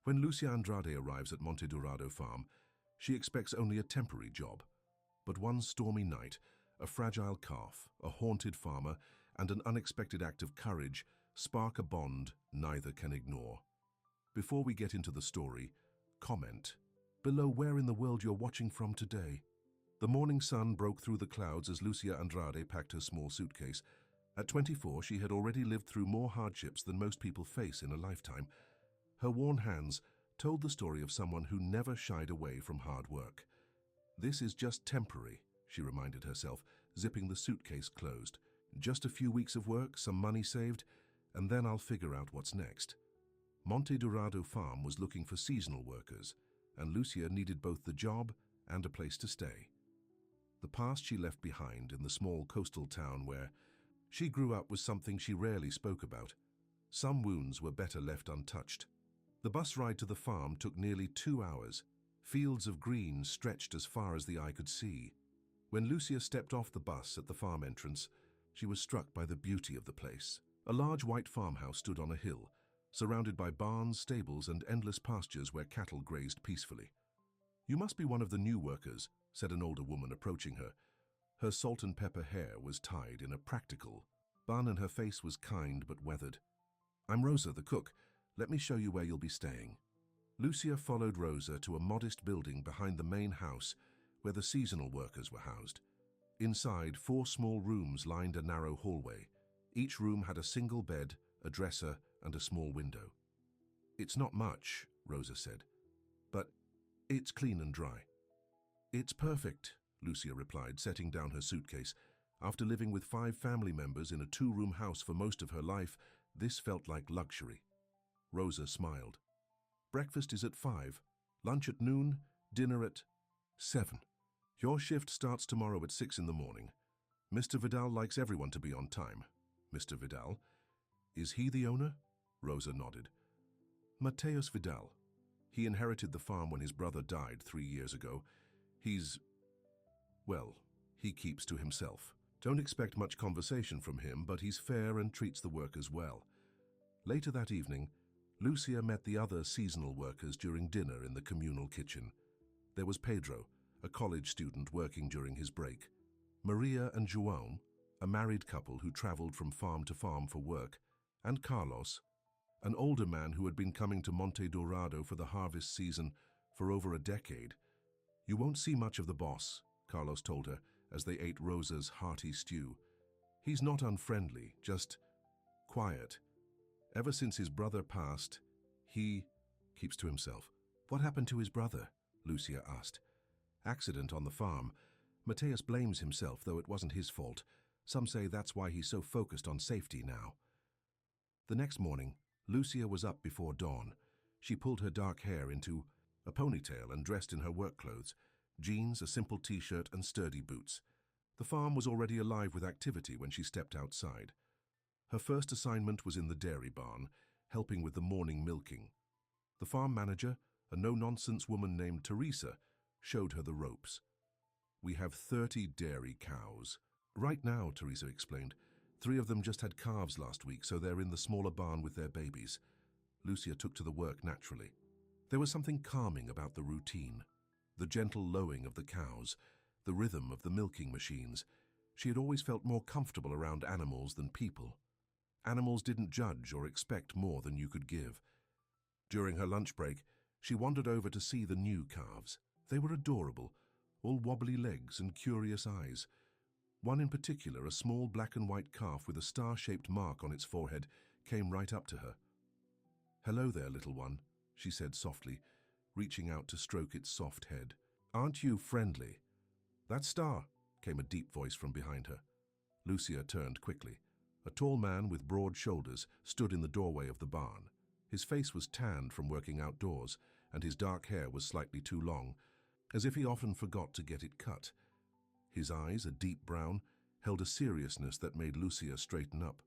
When Lucia Andrade arrives at Monte Dorado farm, she expects only a temporary job. But one stormy night, a fragile calf, a haunted farmer, and an unexpected act of courage spark a bond neither can ignore. Before we get into the story, comment below where in the world you're watching from today. The morning sun broke through the clouds as Lucia Andrade packed her small suitcase. At 24, she had already lived through more hardships than most people face in a lifetime. Her worn hands told the story of someone who never shied away from hard work. This is just temporary, she reminded herself, zipping the suitcase closed. Just a few weeks of work, some money saved, and then I'll figure out what's next. Monte Dorado farm was looking for seasonal workers, and Lucia needed both the job and a place to stay. The past she left behind in the small coastal town where she grew up was something she rarely spoke about. Some wounds were better left untouched. The bus ride to the farm took nearly 2 hours. Fields of green stretched as far as the eye could see. When Lucia stepped off the bus at the farm entrance, she was struck by the beauty of the place. A large white farmhouse stood on a hill, surrounded by barns, stables, and endless pastures where cattle grazed peacefully. "You must be one of the new workers," said an older woman approaching her. Her salt and pepper hair was tied in a practical bun and her face was kind but weathered. "I'm Rosa, the cook. Let me show you where you'll be staying." Lucia followed Rosa to a modest building behind the main house where the seasonal workers were housed. Inside, 4 small rooms lined a narrow hallway. Each room had a single bed, a dresser, and a small window. "It's not much," Rosa said, "but it's clean and dry." "It's perfect," Lucia replied, setting down her suitcase. After living with 5 family members in a 2-room house for most of her life, this felt like luxury. Rosa smiled. "Breakfast is at 5, lunch at noon, dinner at 7. Your shift starts tomorrow at 6 in the morning. Mr. Vidal likes everyone to be on time." "Mr. Vidal? Is he the owner?" Rosa nodded. "Mateus Vidal. He inherited the farm when his brother died 3 years ago. He keeps to himself. Don't expect much conversation from him, but he's fair and treats the workers well." Later that evening, Lucia met the other seasonal workers during dinner in the communal kitchen. There was Pedro, a college student working during his break. Maria and João, a married couple who traveled from farm to farm for work, and Carlos, an older man who had been coming to Monte Dorado for the harvest season for over a decade. "You won't see much of the boss," Carlos told her as they ate Rosa's hearty stew. "He's not unfriendly, just quiet. Ever since his brother passed, he keeps to himself." "What happened to his brother?" Lucia asked. "Accident on the farm. Mateus blames himself, though it wasn't his fault. Some say that's why he's so focused on safety now." The next morning, Lucia was up before dawn. She pulled her dark hair into a ponytail and dressed in her work clothes, jeans, a simple t-shirt, and sturdy boots. The farm was already alive with activity when she stepped outside. Her first assignment was in the dairy barn, helping with the morning milking. The farm manager, a no-nonsense woman named Teresa, showed her the ropes. "We have 30 dairy cows." "Right now," Teresa explained. 3 of them just had calves last week, so they're in the smaller barn with their babies." Lucia took to the work naturally. There was something calming about the routine. The gentle lowing of the cows, the rhythm of the milking machines. She had always felt more comfortable around animals than people. Animals didn't judge or expect more than you could give. During her lunch break, she wandered over to see the new calves. They were adorable, all wobbly legs and curious eyes. One in particular, a small black and white calf with a star-shaped mark on its forehead, came right up to her. "Hello there, little one," she said softly, reaching out to stroke its soft head. "Aren't you friendly?" "That star," came a deep voice from behind her. Lucia turned quickly. A tall man with broad shoulders stood in the doorway of the barn. His face was tanned from working outdoors, and his dark hair was slightly too long, as if he often forgot to get it cut. His eyes, a deep brown, held a seriousness that made Lucia straighten up.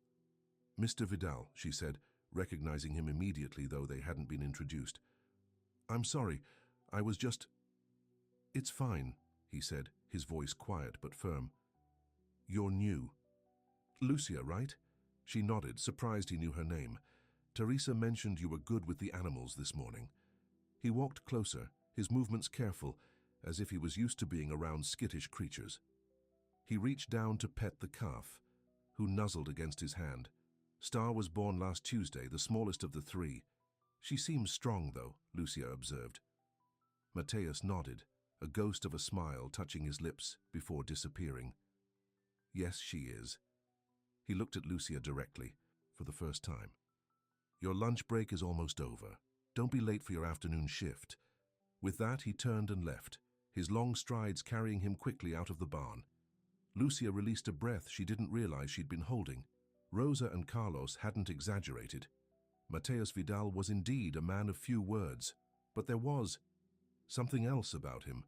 "Mr. Vidal," she said, recognizing him immediately though they hadn't been introduced. "I'm sorry, I was just—" "It's fine," he said, his voice quiet but firm. "You're new. Lucia, right?" She nodded, surprised he knew her name. "Teresa mentioned you were good with the animals this morning." He walked closer, his movements careful, as if he was used to being around skittish creatures. He reached down to pet the calf, who nuzzled against his hand. Star was born last Tuesday, the smallest of the three. She seems strong, though, Lucia observed. Matthias nodded, a ghost of a smile touching his lips before disappearing. Yes, she is. He looked at Lucia directly, for the first time. Your lunch break is almost over. Don't be late for your afternoon shift. With that, he turned and left, his long strides carrying him quickly out of the barn. Lucia released a breath she didn't realize she'd been holding. Rosa and Carlos hadn't exaggerated. Matthias Vidal was indeed a man of few words, but there was something else about him,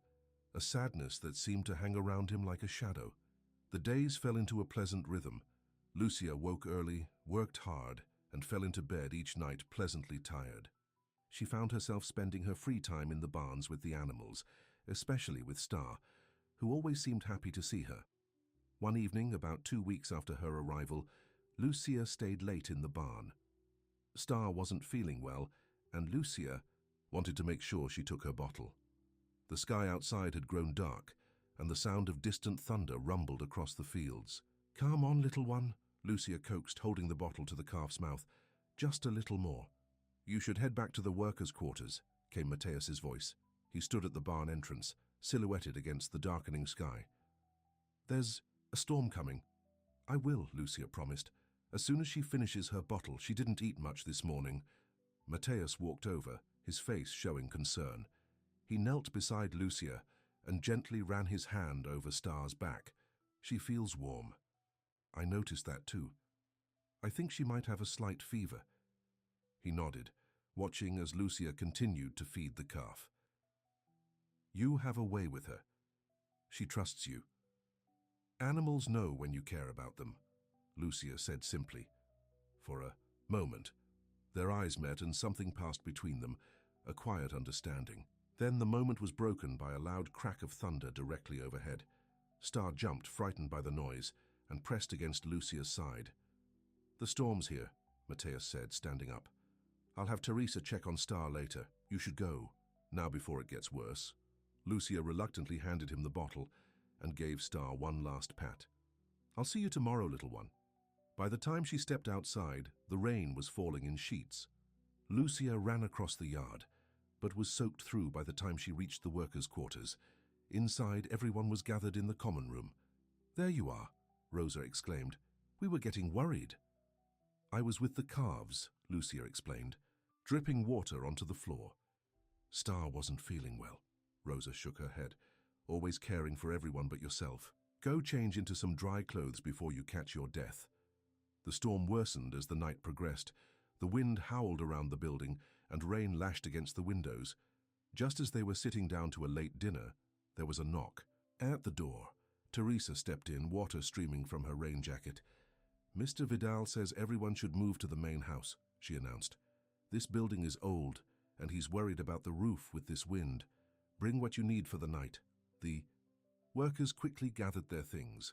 a sadness that seemed to hang around him like a shadow. The days fell into a pleasant rhythm. Lucia woke early, worked hard, and fell into bed each night pleasantly tired. She found herself spending her free time in the barns with the animals, especially with Star, who always seemed happy to see her. One evening, about 2 weeks after her arrival, Lucia stayed late in the barn. Star wasn't feeling well, and Lucia wanted to make sure she took her bottle. The sky outside had grown dark, and the sound of distant thunder rumbled across the fields. "Come on, little one," Lucia coaxed, holding the bottle to the calf's mouth. "Just a little more." "You should head back to the workers' quarters," came Matthias's voice. He stood at the barn entrance, silhouetted against the darkening sky. "There's a storm coming." "I will," Lucia promised. As soon as she finishes her bottle, she didn't eat much this morning. Matthias walked over, his face showing concern. He knelt beside Lucia and gently ran his hand over Star's back. "She feels warm." "I noticed that too. I think she might have a slight fever." He nodded, watching as Lucia continued to feed the calf. "You have a way with her. She trusts you. Animals know when you care about them," Lucia said simply. For a moment, their eyes met and something passed between them, a quiet understanding. Then the moment was broken by a loud crack of thunder directly overhead. Star jumped, frightened by the noise, and pressed against Lucia's side. "The storm's here," Matthias said, standing up. "I'll have Teresa check on Star later. You should go, now before it gets worse." Lucia reluctantly handed him the bottle and gave Star one last pat. "I'll see you tomorrow, little one." By the time she stepped outside, the rain was falling in sheets. Lucia ran across the yard, but was soaked through by the time she reached the workers' quarters. Inside, everyone was gathered in the common room. "There you are," Rosa exclaimed. "We were getting worried." "I was with the calves," Lucia explained, dripping water onto the floor. "Star wasn't feeling well." Rosa shook her head. "Always caring for everyone but yourself. Go change into some dry clothes before you catch your death." The storm worsened as the night progressed. The wind howled around the building, and rain lashed against the windows. Just as they were sitting down to a late dinner, there was a knock. At the door, Teresa stepped in, water streaming from her rain jacket. "Mr. Vidal says everyone should move to the main house," she announced. "This building is old, and he's worried about the roof with this wind. Bring what you need for the night." The workers quickly gathered their things.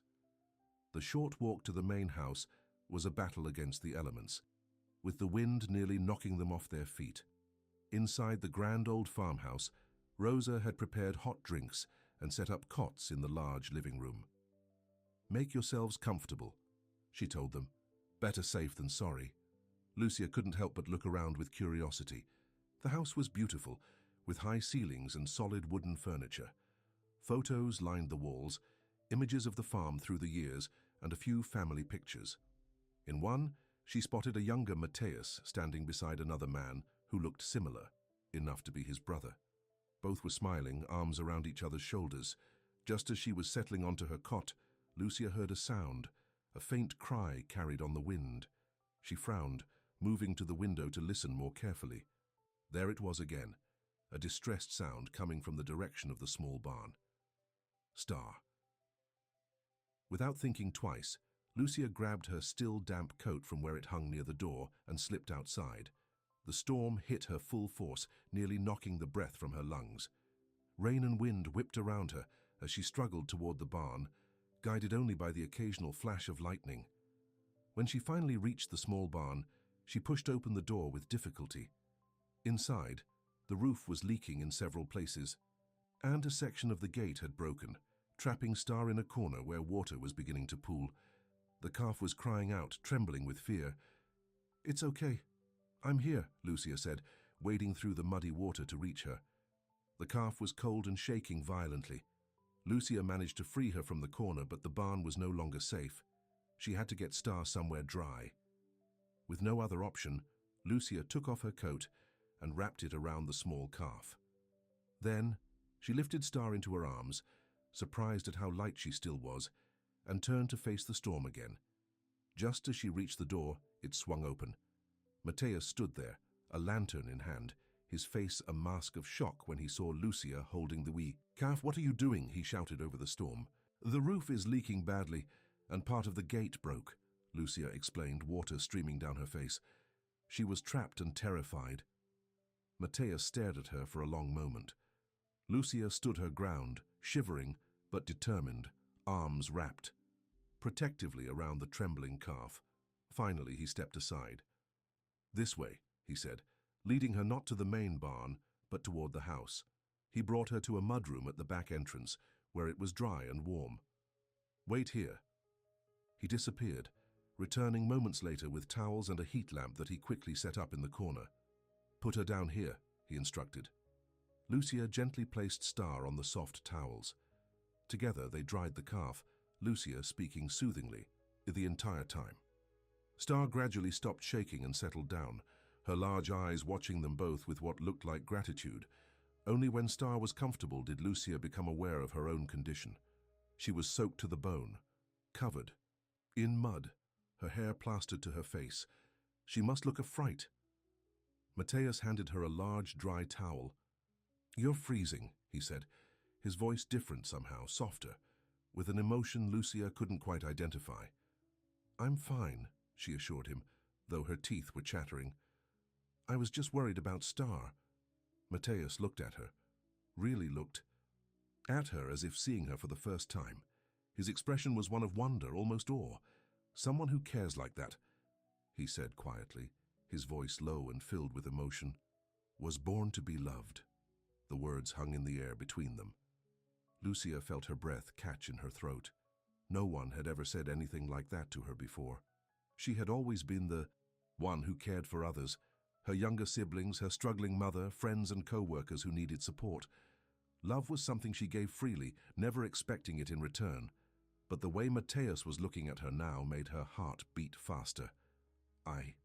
The short walk to the main house was a battle against the elements, with the wind nearly knocking them off their feet. Inside the grand old farmhouse, Rosa had prepared hot drinks and set up cots in the large living room. "Make yourselves comfortable," she told them. Better safe than sorry. Lucia couldn't help but look around with curiosity. The house was beautiful, with high ceilings and solid wooden furniture. Photos lined the walls, images of the farm through the years, and a few family pictures. In one, she spotted a younger Matthias standing beside another man who looked similar, enough to be his brother. Both were smiling, arms around each other's shoulders. Just as she was settling onto her cot, Lucia heard a sound, a faint cry carried on the wind. She frowned, moving to the window to listen more carefully. There it was again, a distressed sound coming from the direction of the small barn. Star. Without thinking twice, Lucia grabbed her still damp coat from where it hung near the door and slipped outside. The storm hit her full force, nearly knocking the breath from her lungs. Rain and wind whipped around her as she struggled toward the barn, guided only by the occasional flash of lightning. When she finally reached the small barn, she pushed open the door with difficulty. Inside, The roof was leaking in several places, and a section of the gate had broken, trapping Star in a corner where water was beginning to pool. The calf was crying out, trembling with fear. "It's okay. I'm here," Lucia said, wading through the muddy water to reach her. The calf was cold and shaking violently. Lucia managed to free her from the corner, but the barn was no longer safe. She had to get Star somewhere dry. With no other option, Lucia took off her coat and wrapped it around the small calf. Then, she lifted Star into her arms, surprised at how light she still was, and turned to face the storm again. Just as she reached the door, it swung open. Mateus stood there, a lantern in hand, his face a mask of shock when he saw Lucia holding the wee calf. "What are you doing?" he shouted over the storm. "The roof is leaking badly, and part of the gate broke," Lucia explained, water streaming down her face. She was trapped and terrified. Mateus stared at her for a long moment. Lucia stood her ground, shivering but determined, arms wrapped protectively around the trembling calf. Finally, he stepped aside. "This way," he said, leading her not to the main barn, but toward the house. He brought her to a mudroom at the back entrance, where it was dry and warm. "Wait here." He disappeared, returning moments later with towels and a heat lamp that he quickly set up in the corner. "Put her down here," he instructed. Lucia gently placed Star on the soft towels. Together they dried the calf, Lucia speaking soothingly the entire time. Star gradually stopped shaking and settled down, her large eyes watching them both with what looked like gratitude. Only when Star was comfortable did Lucia become aware of her own condition. She was soaked to the bone, covered, in mud, her hair plastered to her face. She must look a fright. Mateus handed her a large, dry towel. "You're freezing," he said, his voice different somehow, softer, with an emotion Lucia couldn't quite identify. "I'm fine," she assured him, though her teeth were chattering. "I was just worried about Star." Mateus looked at her, really looked at her as if seeing her for the first time. His expression was one of wonder, almost awe. "Someone who cares like that," he said quietly, his voice low and filled with emotion, "was born to be loved." The words hung in the air between them. Lucia felt her breath catch in her throat. No one had ever said anything like that to her before. She had always been the one who cared for others, her younger siblings, her struggling mother, friends and co-workers who needed support. Love was something she gave freely, never expecting it in return. But the way Mateus was looking at her now made her heart beat faster. I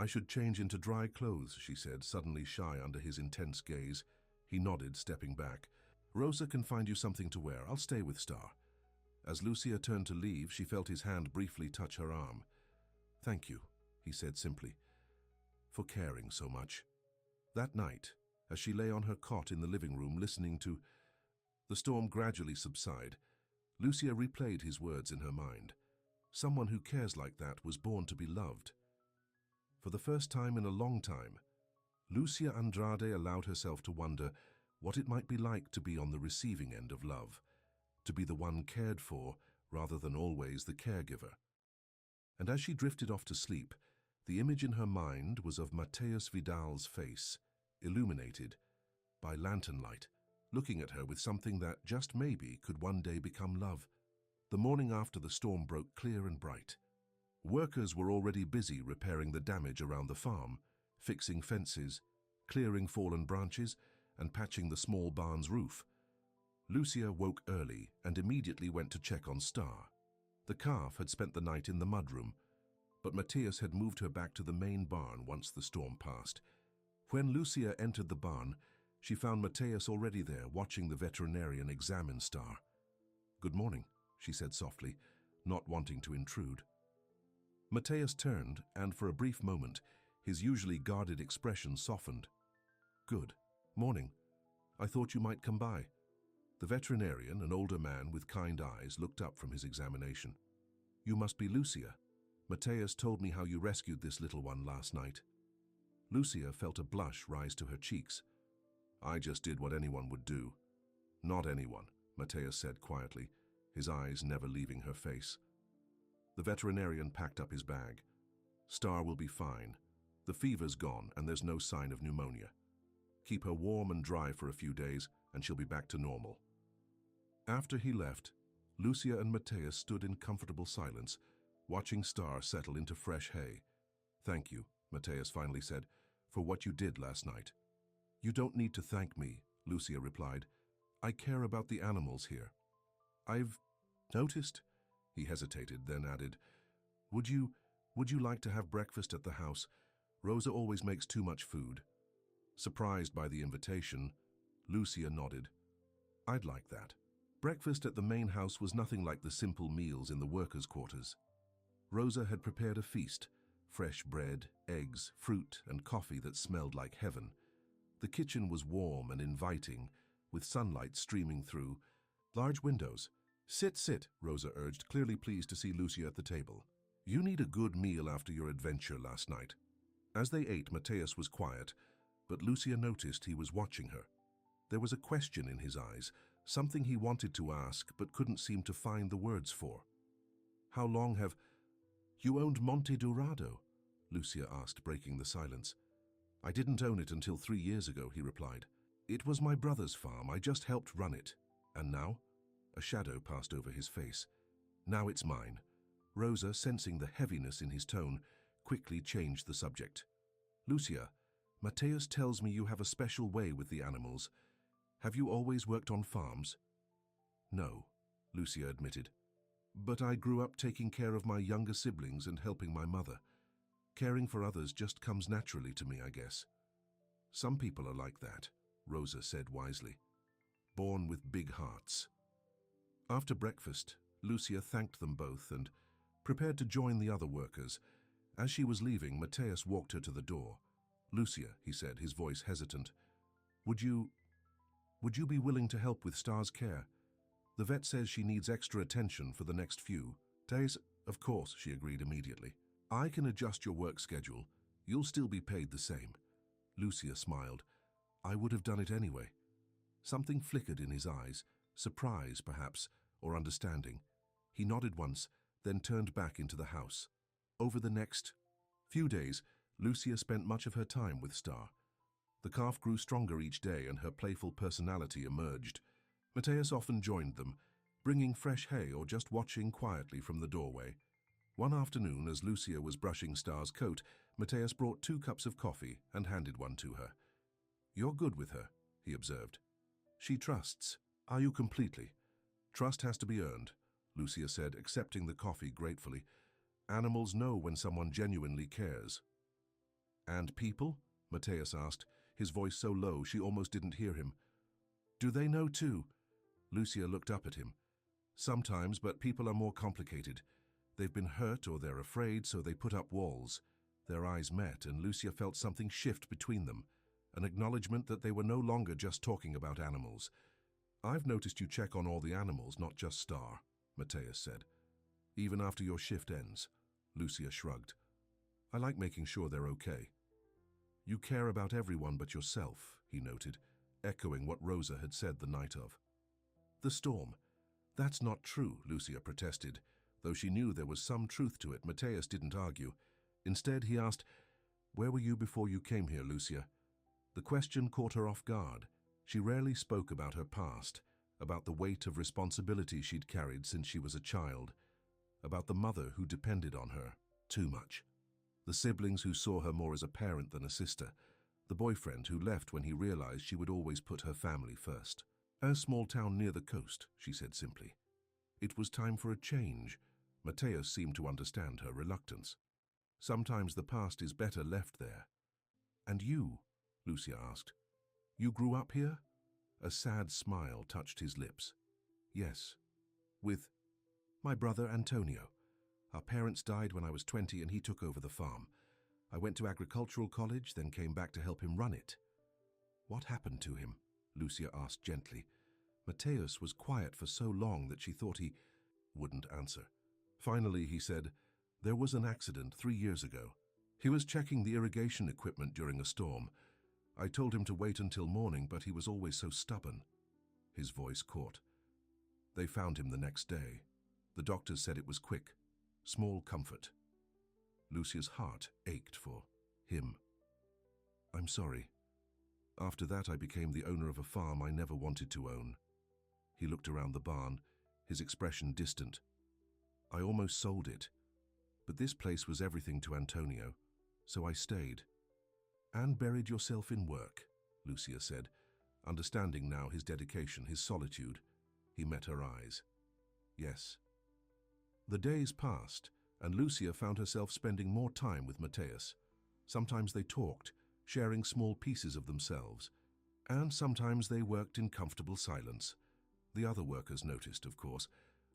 should change into dry clothes," she said, suddenly shy under his intense gaze. He nodded, stepping back. "Rosa can find you something to wear. I'll stay with Star." As Lucia turned to leave, she felt his hand briefly touch her arm. "Thank you," he said simply, "for caring so much." That night, as she lay on her cot in the living room listening to the storm gradually subside, Lucia replayed his words in her mind. Someone who cares like that was born to be loved. For the first time in a long time, Lucia Andrade allowed herself to wonder what it might be like to be on the receiving end of love, to be the one cared for rather than always the caregiver. And as she drifted off to sleep, the image in her mind was of Mateus Vidal's face, illuminated by lantern light, looking at her with something that, just maybe, could one day become love. The morning after the storm broke clear and bright. Workers were already busy repairing the damage around the farm, fixing fences, clearing fallen branches, and patching the small barn's roof. Lucia woke early and immediately went to check on Star. The calf had spent the night in the mudroom, but Mateus had moved her back to the main barn once the storm passed. When Lucia entered the barn, she found Mateus already there, watching the veterinarian examine Star. "Good morning," she said softly, not wanting to intrude. Mateus turned, and for a brief moment, his usually guarded expression softened. "Good morning. I thought you might come by." The veterinarian, an older man with kind eyes, looked up from his examination. "You must be Lucia. Mateus told me how you rescued this little one last night." Lucia felt a blush rise to her cheeks. "I just did what anyone would do." "Not anyone," Mateus said quietly, his eyes never leaving her face. The veterinarian packed up his bag. "Star will be fine. The fever's gone and there's no sign of pneumonia. Keep her warm and dry for a few days and she'll be back to normal." After he left, Lucia and Matthias stood in comfortable silence, watching Star settle into fresh hay. "Thank you," Matthias finally said, "for what you did last night." "You don't need to thank me," Lucia replied. "I care about the animals here." "I've noticed," he hesitated, then added, Would you like to have breakfast at the house? Rosa always makes too much food." Surprised by the invitation, Lucia nodded. "I'd like that." Breakfast at the main house was nothing like the simple meals in the workers' quarters. Rosa had prepared a feast, fresh bread, eggs, fruit, and coffee that smelled like heaven. The kitchen was warm and inviting, with sunlight streaming through large windows. Sit, Rosa urged, clearly pleased to see Lucia at the table. "You need a good meal after your adventure last night." As they ate, Matthias was quiet, but Lucia noticed he was watching her. There was a question in his eyes, something he wanted to ask but couldn't seem to find the words for. "How long have you owned Monte Dorado?" Lucia asked, breaking the silence. "I didn't own it until 3 years ago," he replied. "It was my brother's farm. I just helped run it. And now?" A shadow passed over his face. "Now it's mine." Rosa, sensing the heaviness in his tone, quickly changed the subject. "Lucia, Matthias tells me you have a special way with the animals. Have you always worked on farms?" "No," Lucia admitted. "But I grew up taking care of my younger siblings and helping my mother. Caring for others just comes naturally to me, I guess." "Some people are like that," Rosa said wisely. "Born with big hearts." After breakfast, Lucia thanked them both and prepared to join the other workers. As she was leaving, Matthias walked her to the door. "Lucia," he said, his voice hesitant, Would you be willing to help with Star's care? The vet says she needs extra attention for the next few days." "Of course," she agreed immediately. "I can adjust your work schedule. You'll still be paid the same." Lucia smiled. "I would have done it anyway." Something flickered in his eyes, surprise perhaps, or understanding. He nodded once, then turned back into the house. Over the next few days, Lucia spent much of her time with Star. The calf grew stronger each day and her playful personality emerged. Matthias often joined them, bringing fresh hay or just watching quietly from the doorway. One afternoon, as Lucia was brushing Star's coat, Matthias brought 2 cups of coffee and handed one to her. "You're good with her," he observed. "She trusts. Are you completely?" "Trust has to be earned," Lucia said, accepting the coffee gratefully. "Animals know when someone genuinely cares." "And people?" Matthias asked, his voice so low she almost didn't hear him. "Do they know too?" Lucia looked up at him. "Sometimes, but people are more complicated. They've been hurt or they're afraid, so they put up walls." Their eyes met, and Lucia felt something shift between them, an acknowledgement that they were no longer just talking about animals. "I've noticed you check on all the animals, not just Star," Matthias said. "Even after your shift ends." Lucia shrugged. "I like making sure they're okay." "You care about everyone but yourself," he noted, echoing what Rosa had said the night of. "The storm. That's not true," Lucia protested. Though she knew there was some truth to it, Matthias didn't argue. Instead, he asked, "Where were you before you came here, Lucia?" The question caught her off guard. She rarely spoke about her past, about the weight of responsibility she'd carried since she was a child, about the mother who depended on her too much, the siblings who saw her more as a parent than a sister, the boyfriend who left when he realized she would always put her family first. "A small town near the coast," she said simply. It was time for a change. Matthias seemed to understand her reluctance. Sometimes the past is better left there. "And you?" Lucia asked. "You grew up here?" A sad smile touched his lips. "Yes. With my brother Antonio. Our parents died when I was 20 and he took over the farm. I went to agricultural college, then came back to help him run it." "What happened to him?" Lucia asked gently. Matthias was quiet for so long that she thought he wouldn't answer. Finally, he said, "There was an accident 3 years ago. He was checking the irrigation equipment during a storm. I told him to wait until morning, but he was always so stubborn." His voice caught. "They found him the next day. The doctors said it was quick. Small comfort." Lucia's heart ached for Him. I'm sorry. After that, I became the owner of a farm I never wanted to own. He looked around the barn, his expression distant. I almost sold it. But this place was everything to Antonio, so I stayed. And buried yourself in work, Lucia said, understanding now his dedication, his solitude. He met her eyes. Yes. The days passed, and Lucia found herself spending more time with Mateus. Sometimes they talked, sharing small pieces of themselves, and sometimes they worked in comfortable silence. The other workers noticed, of course.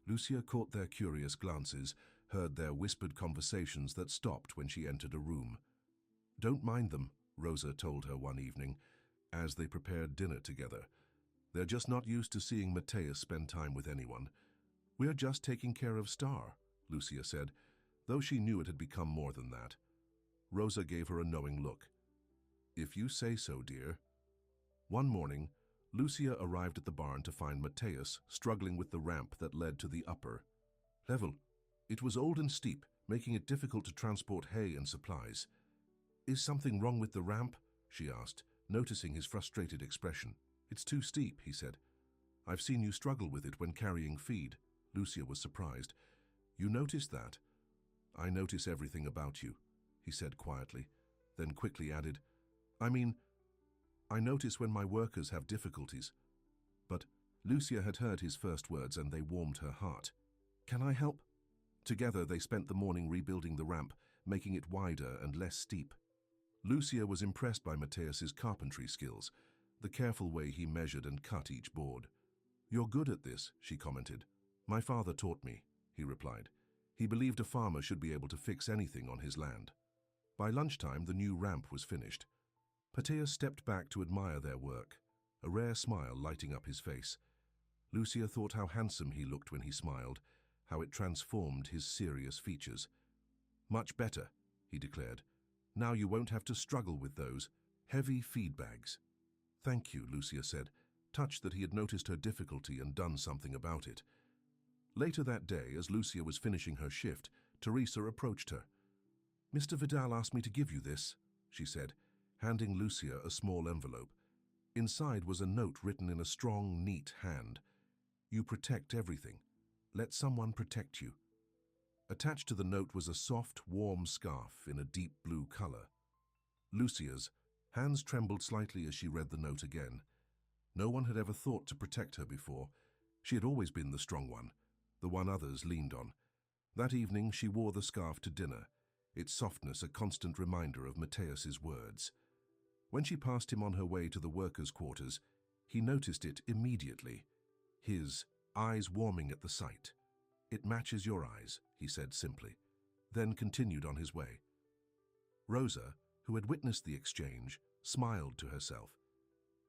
Lucia caught their curious glances, heard their whispered conversations that stopped when she entered a room. Don't mind them, Rosa told her one evening, as they prepared dinner together. They're just not used to seeing Mateus spend time with anyone. We're just taking care of Star, Lucia said, though she knew it had become more than that. Rosa gave her a knowing look. If you say so, dear. One morning, Lucia arrived at the barn to find Mateus struggling with the ramp that led to the upper level. It was old and steep, making it difficult to transport hay and supplies. Is something wrong with the ramp? She asked, noticing his frustrated expression. It's too steep, he said. I've seen you struggle with it when carrying feed. Lucia was surprised. You noticed that? I notice everything about you, he said quietly, then quickly added, I notice when my workers have difficulties. But Lucia had heard his first words and they warmed her heart. Can I help? Together they spent the morning rebuilding the ramp, making it wider and less steep. Lucia was impressed by Mateus's carpentry skills, the careful way he measured and cut each board. You're good at this, she commented. My father taught me, he replied. He believed a farmer should be able to fix anything on his land. By lunchtime, the new ramp was finished. Mateus stepped back to admire their work, a rare smile lighting up his face. Lucia thought how handsome he looked when he smiled, how it transformed his serious features. Much better, he declared. Now you won't have to struggle with those heavy feed bags. Thank you, Lucia said, touched that he had noticed her difficulty and done something about it. Later that day, as Lucia was finishing her shift, Teresa approached her. Mr. Vidal asked me to give you this, she said, handing Lucia a small envelope. Inside was a note written in a strong, neat hand. You protect everything. Let someone protect you. Attached to the note was a soft, warm scarf in a deep blue color. Lucia's hands trembled slightly as she read the note again. No one had ever thought to protect her before. She had always been the strong one, the one others leaned on. That evening she wore the scarf to dinner, its softness a constant reminder of Mateus's words. When she passed him on her way to the workers' quarters, he noticed it immediately, his eyes warming at the sight. It matches your eyes, he said simply, then continued on his way. Rosa, who had witnessed the exchange, smiled to herself.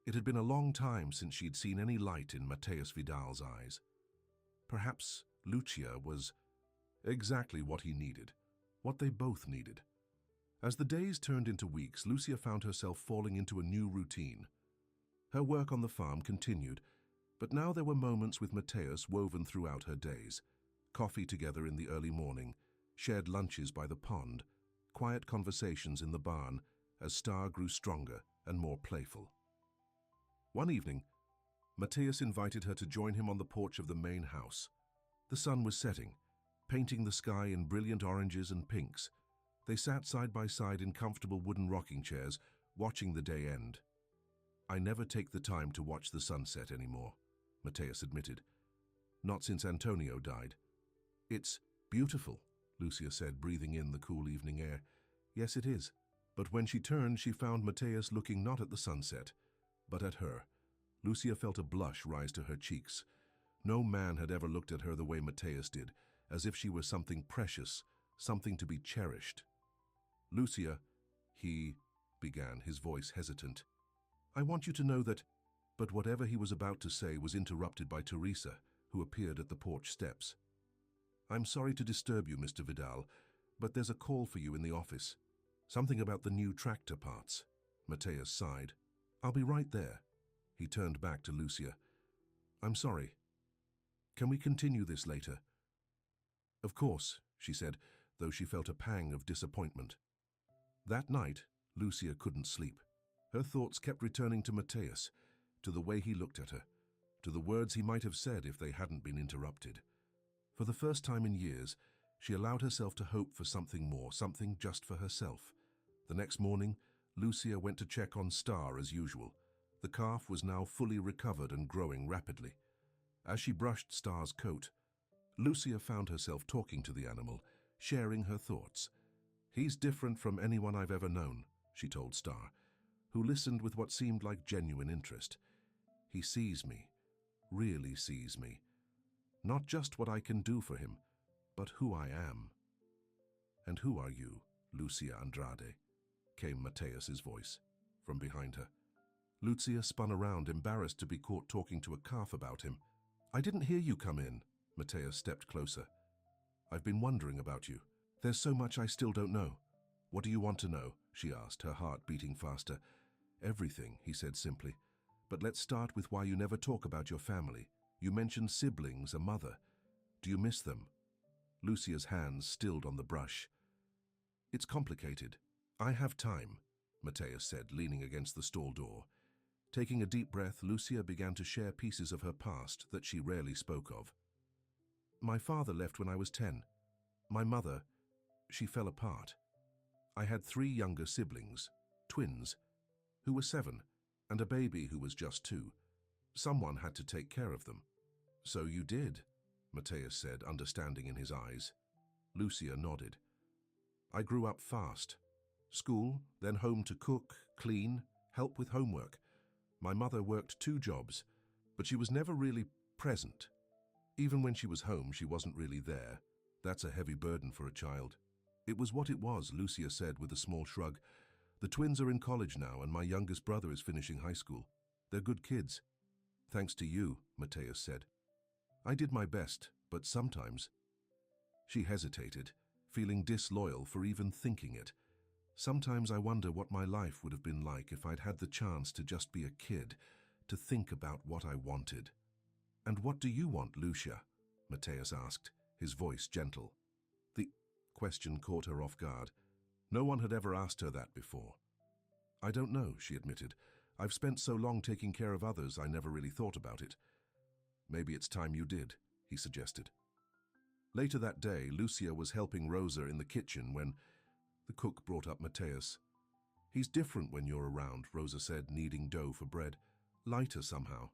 It had been a long time since she'd seen any light in Mateus Vidal's eyes. Perhaps Lucia was exactly what he needed, what they both needed. As the days turned into weeks, Lucia found herself falling into a new routine. Her work on the farm continued, but now there were moments with Mateus woven throughout her days. Coffee together in the early morning, shared lunches by the pond, quiet conversations in the barn as Star grew stronger and more playful. One evening, Mateus invited her to join him on the porch of the main house. The sun was setting, painting the sky in brilliant oranges and pinks. They sat side by side in comfortable wooden rocking chairs, watching the day end. I never take the time to watch the sunset anymore, Mateus admitted. Not since Antonio died. It's beautiful, Lucia said, breathing in the cool evening air. Yes, it is. But when she turned, she found Mateus looking not at the sunset, but at her. Lucia felt a blush rise to her cheeks. No man had ever looked at her the way Mateus did, as if she were something precious, something to be cherished. Lucia, he began, his voice hesitant. I want you to know that, but whatever he was about to say was interrupted by Teresa, who appeared at the porch steps. I'm sorry to disturb you, Mr. Vidal, but there's a call for you in the office. Something about the new tractor parts. Mateus sighed. I'll be right there. He turned back to Lucia. I'm sorry. Can we continue this later? Of course, she said, though she felt a pang of disappointment. That night, Lucia couldn't sleep. Her thoughts kept returning to Matthias, to the way he looked at her, to the words he might have said if they hadn't been interrupted. For the first time in years, she allowed herself to hope for something more, something just for herself. The next morning, Lucia went to check on Star as usual. The calf was now fully recovered and growing rapidly. As she brushed Star's coat, Lucia found herself talking to the animal, sharing her thoughts. "He's different from anyone I've ever known," she told Star, who listened with what seemed like genuine interest. "He sees me, really sees me. Not just what I can do for him, but who I am." "And who are you, Lucia Andrade?" came Matthias's voice from behind her. Lucia spun around, embarrassed to be caught talking to a calf about him. "I didn't hear you come in." Matthias stepped closer. "I've been wondering about you. There's so much I still don't know." "What do you want to know?" she asked, her heart beating faster. "Everything," he said simply. "But let's start with why you never talk about your family. You mentioned siblings, a mother. Do you miss them?" Lucia's hands stilled on the brush. "It's complicated. I have time," Matthias said, leaning against the stall door. Taking a deep breath, Lucia began to share pieces of her past that she rarely spoke of. "My father left when I was 10. My mother, she fell apart. I had 3 younger siblings, twins, who were 7, and a baby who was just 2. Someone had to take care of them." "So you did," Matthias said, understanding in his eyes. Lucia nodded. "I grew up fast. School, then home to cook, clean, help with homework. My mother worked 2 jobs, but she was never really present. Even when she was home, she wasn't really there. That's a heavy burden for a child." "It was what it was," Lucia said with a small shrug. "The twins are in college now, and my youngest brother is finishing high school. They're good kids." "Thanks to you," Matthias said. "I did my best, but sometimes—" She hesitated, feeling disloyal for even thinking it. "Sometimes I wonder what my life would have been like if I'd had the chance to just be a kid, to think about what I wanted." "And what do you want, Lucia?" Matthias asked, his voice gentle. The question caught her off guard. No one had ever asked her that before. "I don't know," she admitted. "I've spent so long taking care of others, I never really thought about it." "Maybe it's time you did," he suggested. Later that day, Lucia was helping Rosa in the kitchen when the cook brought up Matthias. "He's different when you're around," Rosa said, kneading dough for bread. "Lighter somehow."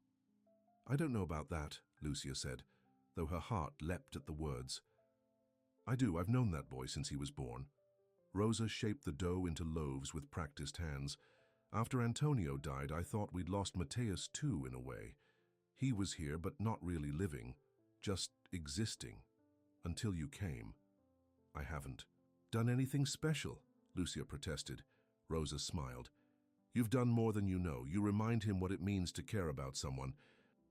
"I don't know about that," Lucia said, though her heart leapt at the words. "I do. I've known that boy since he was born." Rosa shaped the dough into loaves with practiced hands. "After Antonio died, I thought we'd lost Matthias too, in a way. He was here, but not really living, just existing, until you came." "I haven't done anything special," Lucia protested. Rosa smiled. "You've done more than you know. You remind him what it means to care about someone."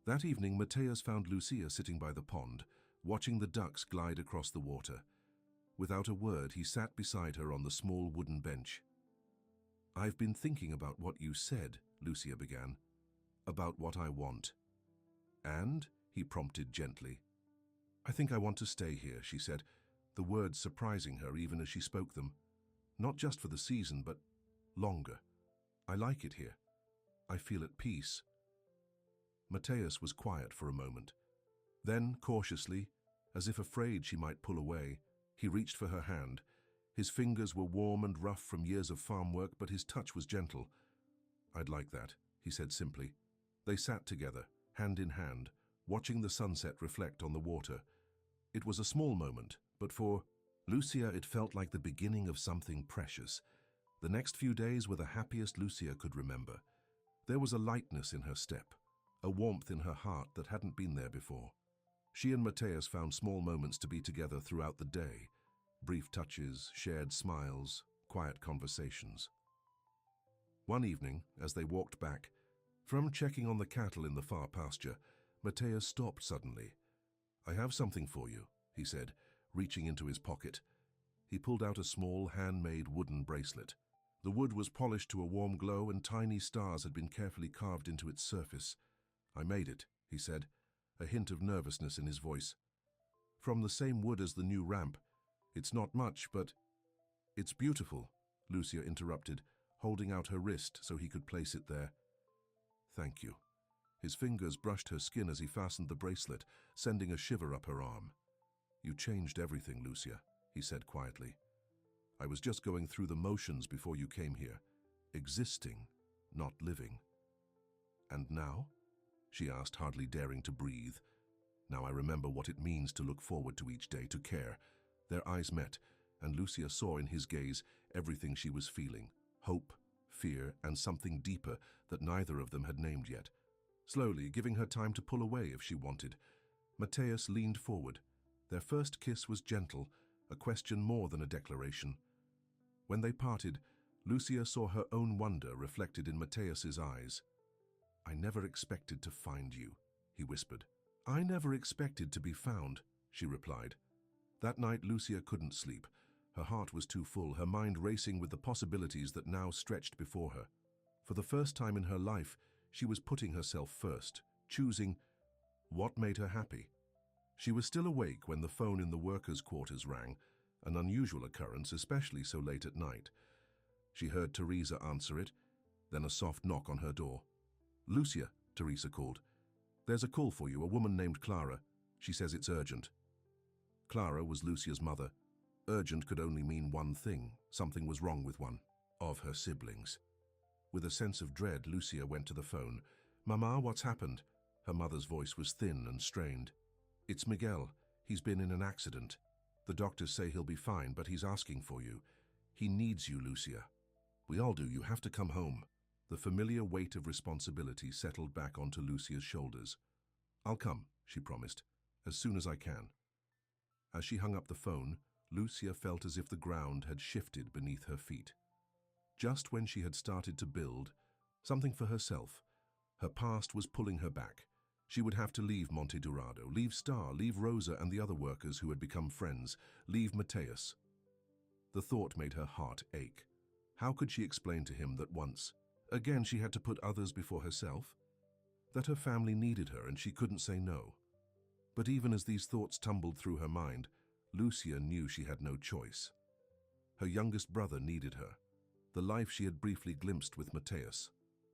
That evening, Matthias found Lucia sitting by the pond, watching the ducks glide across the water. Without a word, he sat beside her on the small wooden bench. "I've been thinking about what you said," Lucia began. "About what I want." "And?" he prompted gently. "I think I want to stay here," she said, the words surprising her even as she spoke them. "Not just for the season, but longer. I like it here. I feel at peace." Matthias was quiet for a moment. Then, cautiously, as if afraid she might pull away, he reached for her hand. His fingers were warm and rough from years of farm work, but his touch was gentle. "I'd like that," he said simply. They sat together, hand in hand, watching the sunset reflect on the water. It was a small moment, but for Lucia it felt like the beginning of something precious. The next few days were the happiest Lucia could remember. There was a lightness in her step, a warmth in her heart that hadn't been there before. She and Matthias found small moments to be together throughout the day. Brief touches, shared smiles, quiet conversations. One evening, as they walked back, from checking on the cattle in the far pasture, Matthias stopped suddenly. "I have something for you," he said, reaching into his pocket. He pulled out a small, handmade wooden bracelet. The wood was polished to a warm glow and tiny stars had been carefully carved into its surface. "I made it," he said, a hint of nervousness in his voice. "From the same wood as the new ramp. It's not much, but—" "It's beautiful," Lucia interrupted, holding out her wrist so he could place it there. "Thank you." His fingers brushed her skin as he fastened the bracelet, sending a shiver up her arm. "You changed everything, Lucia," he said quietly. "I was just going through the motions before you came here. Existing, not living." "And now?" she asked, hardly daring to breathe. "Now I remember what it means to look forward to each day, to care." Their eyes met, and Lucia saw in his gaze everything she was feeling: hope, fear, and something deeper that neither of them had named yet. Slowly, giving her time to pull away if she wanted, Matthias leaned forward. Their first kiss was gentle, a question more than a declaration. When they parted, Lucia saw her own wonder reflected in Matthias's eyes. "I never expected to find you," he whispered. "I never expected to be found," she replied. That night Lucia couldn't sleep. Her heart was too full, her mind racing with the possibilities that now stretched before her. For the first time in her life, she was putting herself first, choosing what made her happy. She was still awake when the phone in the workers' quarters rang, an unusual occurrence, especially so late at night. She heard Teresa answer it, then a soft knock on her door. "Lucia," Teresa called. "There's a call for you, a woman named Clara. She says it's urgent." Clara was Lucia's mother. Urgent could only mean one thing: something was wrong with one of her siblings. With a sense of dread, Lucia went to the phone. "Mama, what's happened?" Her mother's voice was thin and strained. "It's Miguel. He's been in an accident. The doctors say he'll be fine, but he's asking for you. He needs you, Lucia." "We all do. You have to come home." The familiar weight of responsibility settled back onto Lucia's shoulders. "I'll come," she promised, "as soon as I can." As she hung up the phone, Lucia felt as if the ground had shifted beneath her feet. Just when she had started to build something for herself, her past was pulling her back. She would have to leave Monte Dorado, leave Star, leave Rosa and the other workers who had become friends, leave Matthias. The thought made her heart ache. How could she explain to him that once again she had to put others before herself? That her family needed her and she couldn't say no. But even as these thoughts tumbled through her mind, Lucia knew she had no choice. Her youngest brother needed her. The life she had briefly glimpsed with Matthias,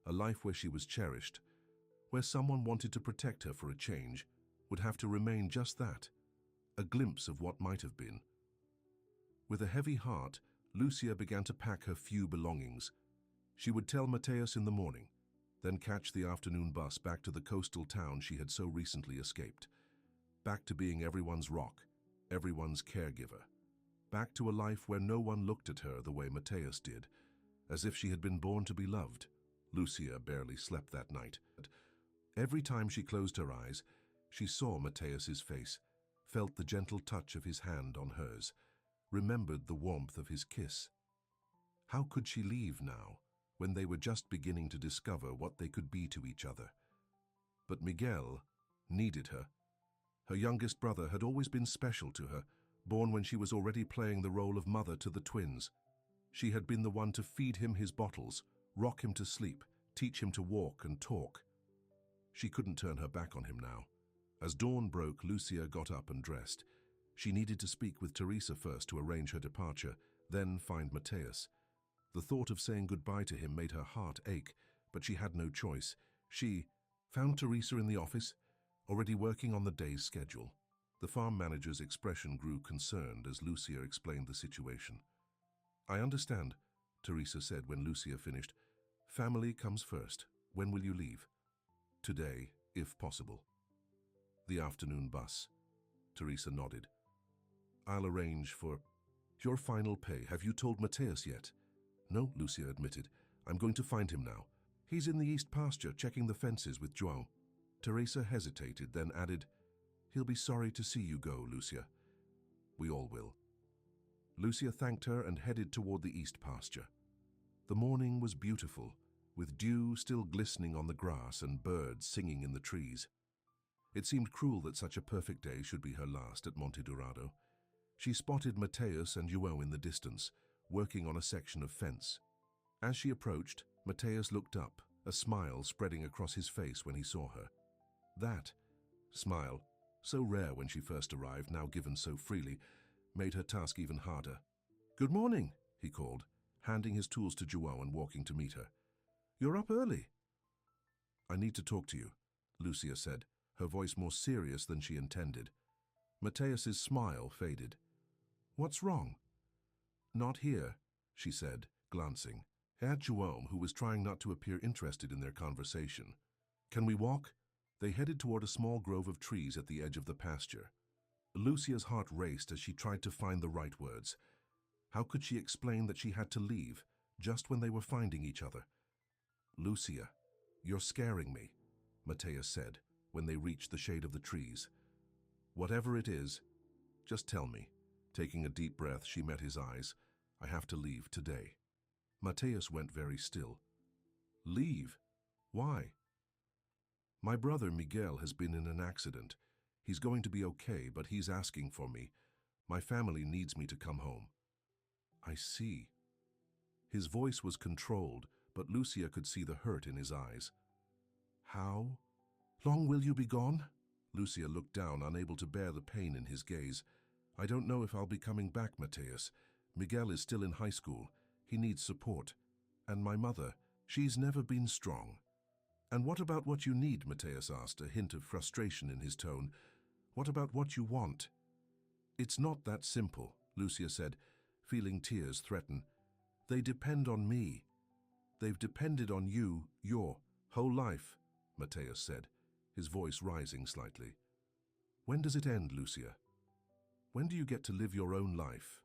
a life where she was cherished, where someone wanted to protect her for a change, would have to remain just that, a glimpse of what might have been. With a heavy heart, Lucia began to pack her few belongings. She would tell Matthias in the morning, then catch the afternoon bus back to the coastal town she had so recently escaped. Back to being everyone's rock, everyone's caregiver. Back to a life where no one looked at her the way Matthias did, as if she had been born to be loved. Lucia barely slept that night. Every time she closed her eyes, she saw Matthias's face, felt the gentle touch of his hand on hers, remembered the warmth of his kiss. How could she leave now, when they were just beginning to discover what they could be to each other? But Miguel needed her. Her youngest brother had always been special to her, born when she was already playing the role of mother to the twins. She had been the one to feed him his bottles, rock him to sleep, teach him to walk and talk. She couldn't turn her back on him now. As dawn broke, Lucia got up and dressed. She needed to speak with Teresa first to arrange her departure, then find Matthias. The thought of saying goodbye to him made her heart ache, but she had no choice. She found Teresa in the office, already working on the day's schedule. The farm manager's expression grew concerned as Lucia explained the situation. "I understand," Teresa said when Lucia finished. "Family comes first. When will you leave?" "Today, if possible." "The afternoon bus." Teresa nodded. "I'll arrange for your final pay. Have you told Matthias yet?" "No," Lucia admitted. "I'm going to find him now. He's in the east pasture checking the fences with João." Teresa hesitated, then added, "He'll be sorry to see you go, Lucia." "We all will." Lucia thanked her and headed toward the east pasture. The morning was beautiful, with dew still glistening on the grass and birds singing in the trees. It seemed cruel that such a perfect day should be her last at Monte Dorado. She spotted Matthias and João in the distance, working on a section of fence. As she approached, Matthias looked up, a smile spreading across his face when he saw her. That smile, so rare when she first arrived, now given so freely, made her task even harder. "Good morning," he called. handing his tools to João and walking to meet her. "You're up early." "I need to talk to you," Lucia said, her voice more serious than she intended. Mateus's smile faded. "What's wrong?" "Not here," she said, glancing at João, who was trying not to appear interested in their conversation. "Can we walk?" They headed toward a small grove of trees at the edge of the pasture. Lucia's heart raced as she tried to find the right words. How could she explain that she had to leave, just when they were finding each other? "Lucia, you're scaring me," Mateus said, when they reached the shade of the trees. "Whatever it is, just tell me." Taking a deep breath, she met his eyes. "I have to leave today." Mateus went very still. "Leave? Why?" "My brother Miguel has been in an accident. He's going to be okay, but he's asking for me. My family needs me to come home." "I see." His voice was controlled, but Lucia could see the hurt in his eyes. "How long will you be gone?" Lucia looked down, unable to bear the pain in his gaze. "I don't know if I'll be coming back, Mateus. Miguel is still in high school. He needs support. And my mother, she's never been strong." "And what about what you need?" Mateus asked, a hint of frustration in his tone. "What about what you want?" "It's not that simple," Lucia said, feeling tears threaten. "They depend on me. They've depended on you your whole life," Mateus said, his voice rising slightly. "When does it end, Lucia? When do you get to live your own life?"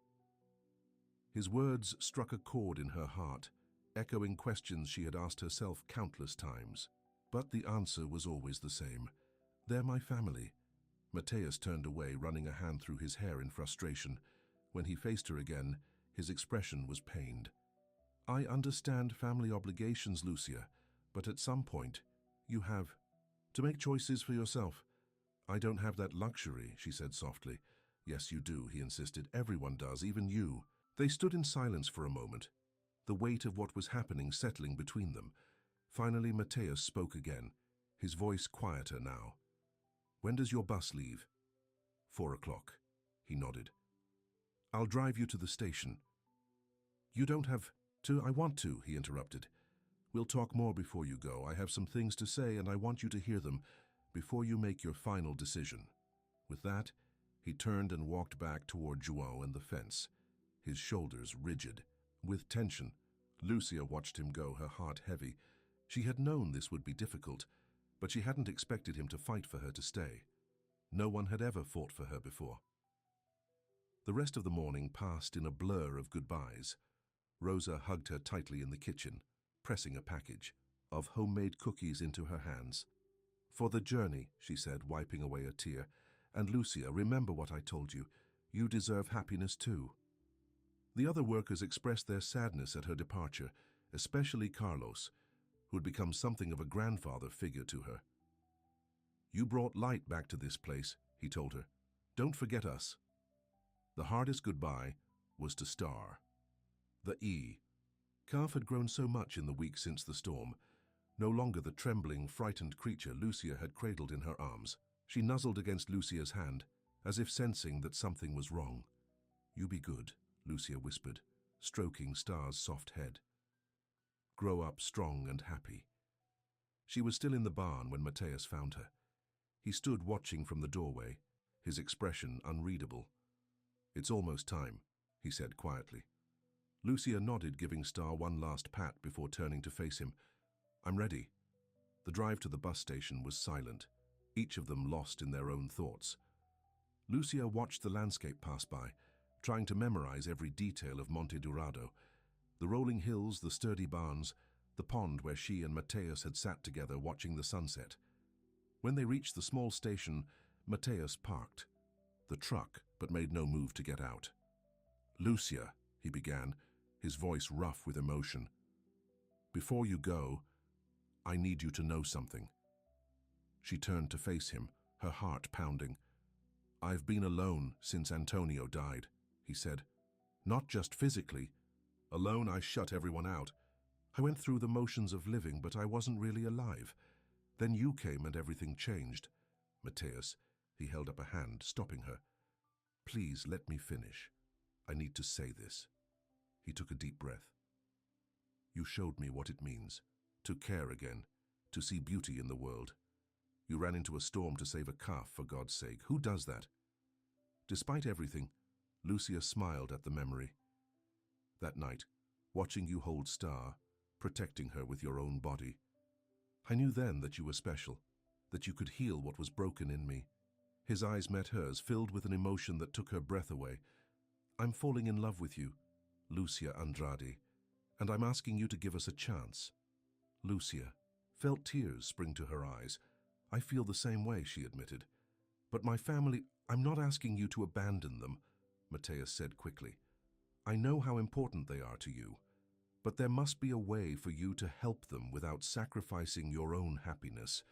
His words struck a chord in her heart, echoing questions she had asked herself countless times. But the answer was always the same. "They're my family." Mateus turned away, running a hand through his hair in frustration. When he faced her again, his expression was pained. "I understand family obligations, Lucia, but at some point, you have to make choices for yourself." "I don't have that luxury," she said softly. "Yes, you do," he insisted. "Everyone does, even you." They stood in silence for a moment, the weight of what was happening settling between them. Finally, Mateus spoke again, his voice quieter now. "When does your bus leave?" 4 o'clock. He nodded. "I'll drive you to the station." "You don't have to." "I want to," he interrupted. "We'll talk more before you go. I have some things to say, and I want you to hear them before you make your final decision." With that, he turned and walked back toward João and the fence, his shoulders rigid. With tension, Lucia watched him go, her heart heavy. She had known this would be difficult, but she hadn't expected him to fight for her to stay. No one had ever fought for her before. The rest of the morning passed in a blur of goodbyes. Rosa hugged her tightly in the kitchen, pressing a package of homemade cookies into her hands. "For the journey," she said, wiping away a tear. "And Lucia, remember what I told you. You deserve happiness too." The other workers expressed their sadness at her departure, especially Carlos, who had become something of a grandfather figure to her. "You brought light back to this place," he told her. "Don't forget us." The hardest goodbye was to Star. The E. Calf had grown so much in the weeks since the storm. No longer the trembling, frightened creature Lucia had cradled in her arms. She nuzzled against Lucia's hand, as if sensing that something was wrong. "You be good," Lucia whispered, stroking Star's soft head. "Grow up strong and happy." She was still in the barn when Mateus found her. He stood watching from the doorway, his expression unreadable. "It's almost time," he said quietly. Lucia nodded, giving Star one last pat before turning to face him. "I'm ready." The drive to the bus station was silent, each of them lost in their own thoughts. Lucia watched the landscape pass by, trying to memorize every detail of Monte Dorado. The rolling hills, the sturdy barns, the pond where she and Mateus had sat together watching the sunset. When they reached the small station, Mateus parked the truck, but made no move to get out. "Lucia," he began, his voice rough with emotion. "Before you go, I need you to know something." She turned to face him, her heart pounding. "I've been alone since Antonio died," he said. "Not just physically. Alone, I shut everyone out. I went through the motions of living, but I wasn't really alive. Then you came and everything changed." "Mateus," he held up a hand, stopping her. "Please let me finish. I need to say this." He took a deep breath. You showed me what it means. To care again. To see beauty in the world. You ran into a storm to save a calf, for God's sake. Who does that? Despite everything, Lucia smiled at the memory. That night, watching you hold Star, protecting her with your own body. I knew then that you were special, that you could heal what was broken in me. His eyes met hers, filled with an emotion that took her breath away. I'm falling in love with you, Lucia Andrade, and I'm asking you to give us a chance. Lucia felt tears spring to her eyes. I feel the same way, she admitted. But my family, I'm not asking you to abandon them, Mateus said quickly. I know how important they are to you, but there must be a way for you to help them without sacrificing your own happiness.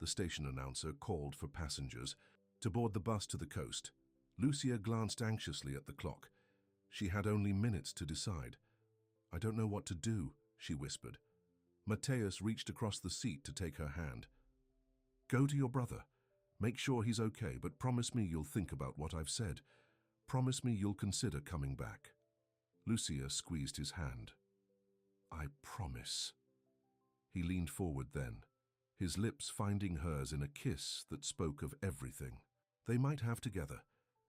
The station announcer called for passengers to board the bus to the coast. Lucia glanced anxiously at the clock. She had only minutes to decide. I don't know what to do, she whispered. Mateus reached across the seat to take her hand. Go to your brother. Make sure he's okay, but promise me you'll think about what I've said. Promise me you'll consider coming back. Lucia squeezed his hand. I promise. He leaned forward then, his lips finding hers in a kiss that spoke of everything. They might have together,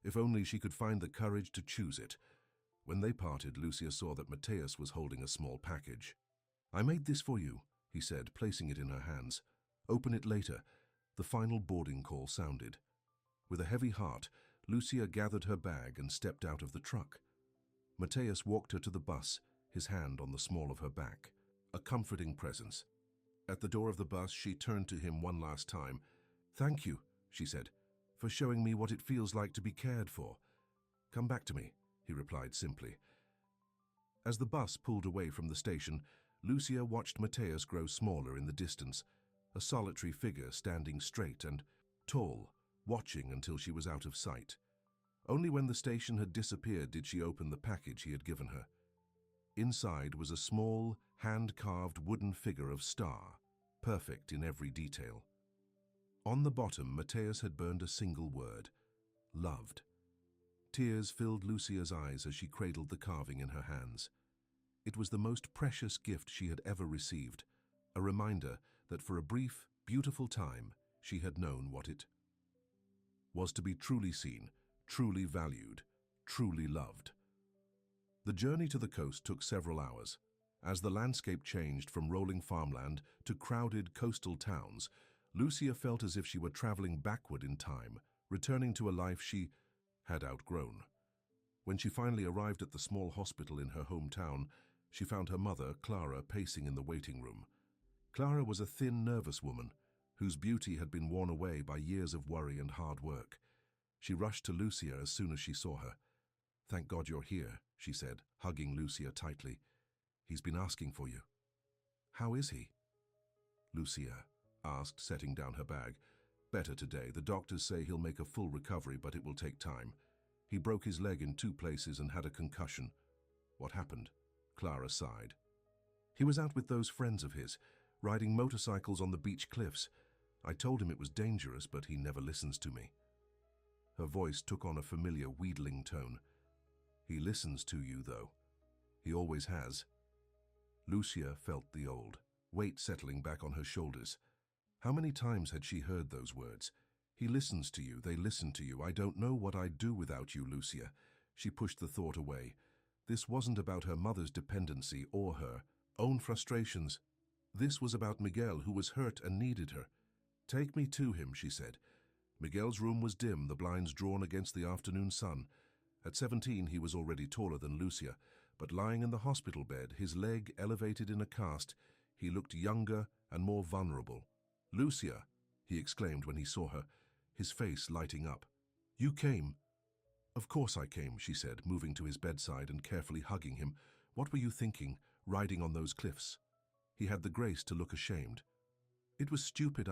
if only she could find the courage to choose it. When they parted, Lucia saw that Mateus was holding a small package. I made this for you, he said, placing it in her hands. Open it later. The final boarding call sounded. With a heavy heart, Lucia gathered her bag and stepped out of the truck. Mateus walked her to the bus, his hand on the small of her back, a comforting presence. At the door of the bus, she turned to him one last time. Thank you, she said, for showing me what it feels like to be cared for. Come back to me, he replied simply. As the bus pulled away from the station, Lucia watched Mateus grow smaller in the distance, a solitary figure standing straight and tall, watching until she was out of sight. Only when the station had disappeared did she open the package he had given her. Inside was a small, hand-carved wooden figure of Star, perfect in every detail. On the bottom, Mateus had burned a single word: loved. Tears filled Lucia's eyes as she cradled the carving in her hands. It was the most precious gift she had ever received, a reminder that for a brief, beautiful time she had known what it was to be truly seen, truly valued, truly loved. The journey to the coast took several hours. As the landscape changed from rolling farmland to crowded coastal towns, Lucia felt as if she were traveling backward in time, returning to a life she had outgrown. When she finally arrived at the small hospital in her hometown, she found her mother, Clara, pacing in the waiting room. Clara was a thin, nervous woman whose beauty had been worn away by years of worry and hard work. She rushed to Lucia as soon as she saw her. Thank God you're here, she said, hugging Lucia tightly. He's been asking for you. How is he? Lucia asked, setting down her bag. Better today. The doctors say he'll make a full recovery, but it will take time. He broke his leg in 2 places and had a concussion. What happened? Clara sighed. He was out with those friends of his, riding motorcycles on the beach cliffs. I told him it was dangerous, but he never listens to me. Her voice took on a familiar wheedling tone. He listens to you, though. He always has. Lucia felt the old weight settling back on her shoulders. How many times had she heard those words? He listens to you, they listen to you. I don't know what I'd do without you, Lucia. She pushed the thought away. This wasn't about her mother's dependency or her own frustrations. This was about Miguel, who was hurt and needed her. Take me to him, she said. Miguel's room was dim, the blinds drawn against the afternoon sun. At 17, he was already taller than Lucia, but lying in the hospital bed, his leg elevated in a cast, he looked younger and more vulnerable. Lucia, he exclaimed when he saw her, his face lighting up. You came. Of course I came, she said, moving to his bedside and carefully hugging him. What were you thinking, riding on those cliffs? He had the grace to look ashamed. It was stupid,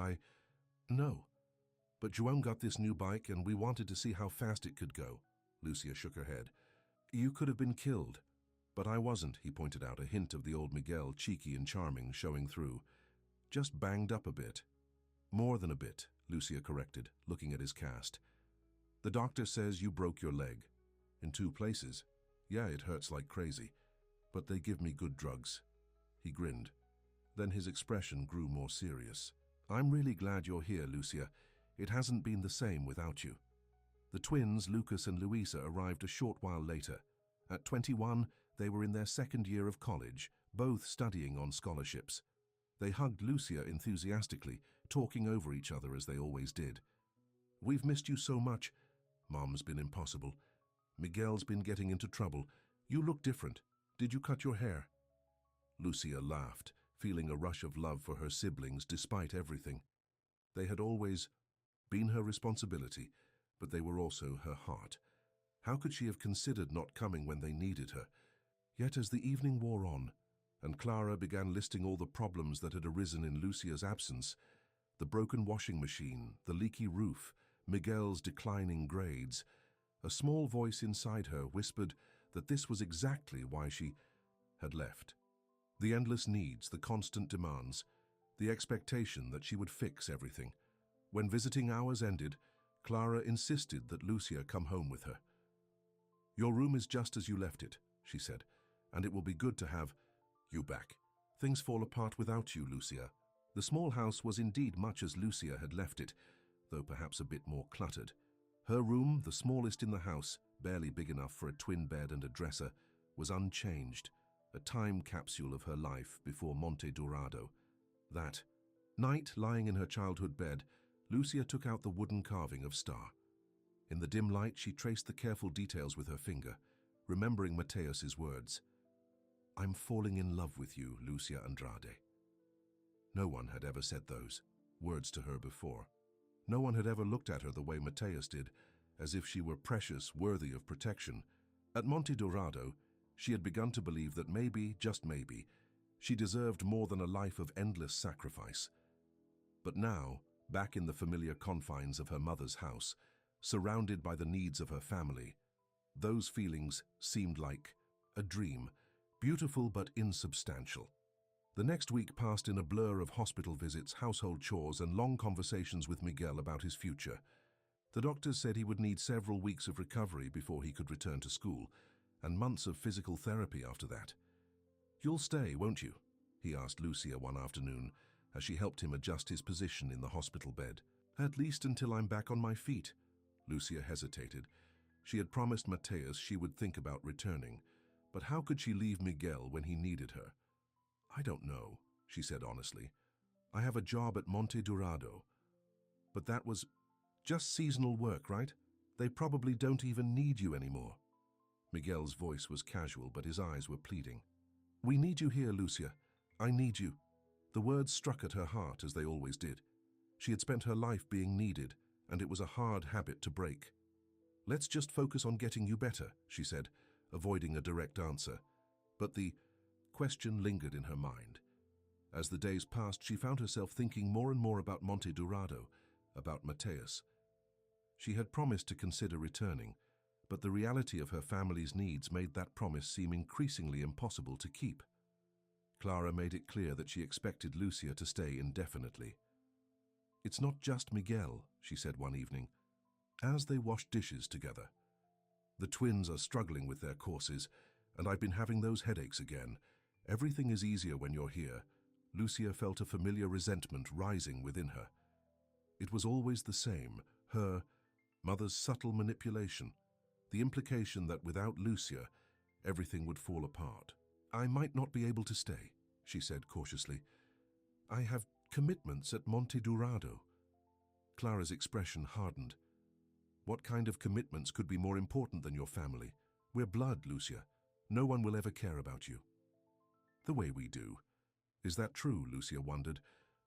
No. But João got this new bike and we wanted to see how fast it could go. Lucia shook her head. You could have been killed. But I wasn't, he pointed out, a hint of the old Miguel, cheeky and charming, showing through. Just banged up a bit. More than a bit, Lucia corrected, looking at his cast. The doctor says you broke your leg. In 2 places. Yeah, it hurts like crazy. But they give me good drugs. He grinned. Then his expression grew more serious. I'm really glad you're here, Lucia. It hasn't been the same without you. The twins, Lucas and Luisa, arrived a short while later. At 21, they were in their second year of college, both studying on scholarships. They hugged Lucia enthusiastically, talking over each other as they always did. We've missed you so much. Mom's been impossible. Miguel's been getting into trouble. You look different. Did you cut your hair? Lucia laughed, feeling a rush of love for her siblings despite everything. They had always been her responsibility, but they were also her heart. How could she have considered not coming when they needed her? Yet as the evening wore on, and Clara began listing all the problems that had arisen in Lucia's absence, the broken washing machine, the leaky roof, Miguel's declining grades, a small voice inside her whispered that this was exactly why she had left. The endless needs, the constant demands, the expectation that she would fix everything. When visiting hours ended, Clara insisted that Lucia come home with her. Your room is just as you left it, she said, and it will be good to have you back. Things fall apart without you, Lucia. The small house was indeed much as Lucia had left it, though perhaps a bit more cluttered. Her room, the smallest in the house, barely big enough for a twin bed and a dresser, was unchanged, a time capsule of her life before Monte Dorado. That night, lying in her childhood bed, Lucia took out the wooden carving of Star. In the dim light, she traced the careful details with her finger, remembering Mateus's words. I'm falling in love with you, Lucia Andrade. No one had ever said those words to her before. No one had ever looked at her the way Mateus did, as if she were precious, worthy of protection. At Monte Dorado, she had begun to believe that maybe, just maybe, she deserved more than a life of endless sacrifice. But now, back in the familiar confines of her mother's house, surrounded by the needs of her family, those feelings seemed like a dream, beautiful but insubstantial. The next week passed in a blur of hospital visits, household chores, and long conversations with Miguel about his future. The doctors said he would need several weeks of recovery before he could return to school, and months of physical therapy after that. You'll stay, won't you? He asked Lucia one afternoon, as she helped him adjust his position in the hospital bed. At least until I'm back on my feet. Lucia hesitated. She had promised Mateus she would think about returning, but how could she leave Miguel when he needed her? I don't know, she said honestly. I have a job at Monte Dorado. But that was just seasonal work, right? They probably don't even need you anymore. Miguel's voice was casual, but his eyes were pleading. We need you here, Lucia. I need you. The words struck at her heart, as they always did. She had spent her life being needed, and it was a hard habit to break. Let's just focus on getting you better, she said, avoiding a direct answer. But the question lingered in her mind. As the days passed, she found herself thinking more and more about Monte Dorado, about Mateus. She had promised to consider returning, but the reality of her family's needs made that promise seem increasingly impossible to keep. Clara made it clear that she expected Lucia to stay indefinitely. It's not just Miguel, she said one evening, as they washed dishes together. The twins are struggling with their courses, and I've been having those headaches again. Everything is easier when you're here. Lucia felt a familiar resentment rising within her. It was always the same, her mother's subtle manipulation, the implication that without Lucia, everything would fall apart. I might not be able to stay, she said cautiously. I have commitments at Monte Dorado. Clara's expression hardened. What kind of commitments could be more important than your family? We're blood, Lucia. No one will ever care about you. The way we do. Is that true, Lucia wondered?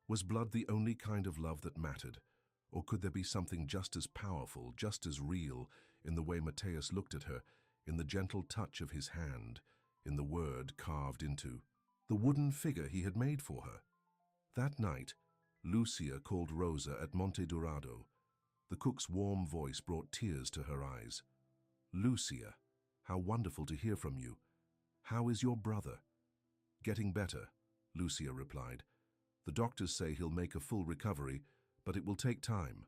Was blood the only kind of love that mattered? Or could there be something just as powerful, just as real, in the way Mateus looked at her, in the gentle touch of his hand, in the word carved into the wooden figure he had made for her? That night, Lucia called Rosa at Monte Dorado. The cook's warm voice brought tears to her eyes. Lucia, how wonderful to hear from you. How is your brother? Getting better, Lucia replied. The doctors say he'll make a full recovery, but it will take time.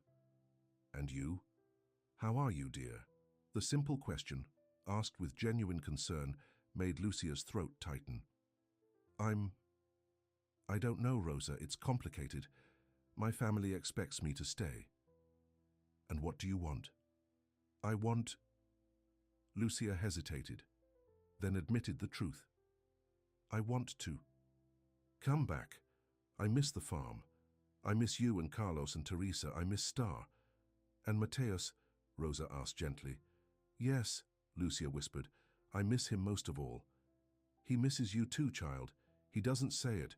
And you? How are you, dear? The simple question, asked with genuine concern, made Lucia's throat tighten. I'm I don't know, Rosa. It's complicated. My family expects me to stay. And what do you want? I want... Lucia hesitated, then admitted the truth. I want to. Come back. I miss the farm. I miss you and Carlos and Teresa. I miss Star. And Mateus, Rosa asked gently. Yes, Lucia whispered. I miss him most of all. He misses you too, child. He doesn't say it,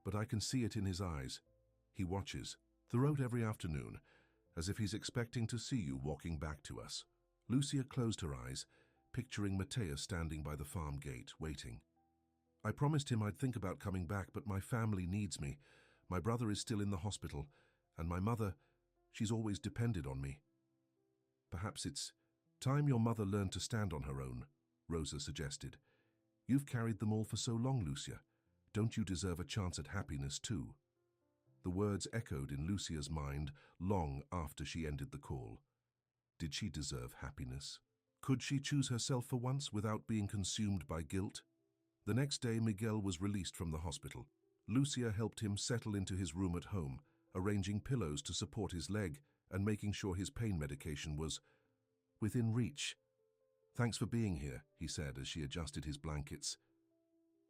but I can see it in his eyes. He watches, throughout every afternoon, as if he's expecting to see you walking back to us. Lucia closed her eyes, picturing Mateus standing by the farm gate, waiting. I promised him I'd think about coming back, but my family needs me. My brother is still in the hospital, and my mother, she's always depended on me. Perhaps it's time your mother learned to stand on her own, Rosa suggested. You've carried them all for so long, Lucia. Don't you deserve a chance at happiness too? The words echoed in Lucia's mind long after she ended the call. Did she deserve happiness? Could she choose herself for once without being consumed by guilt? The next day, Miguel was released from the hospital. Lucia helped him settle into his room at home, arranging pillows to support his leg and making sure his pain medication was within reach. Thanks for being here, he said as she adjusted his blankets.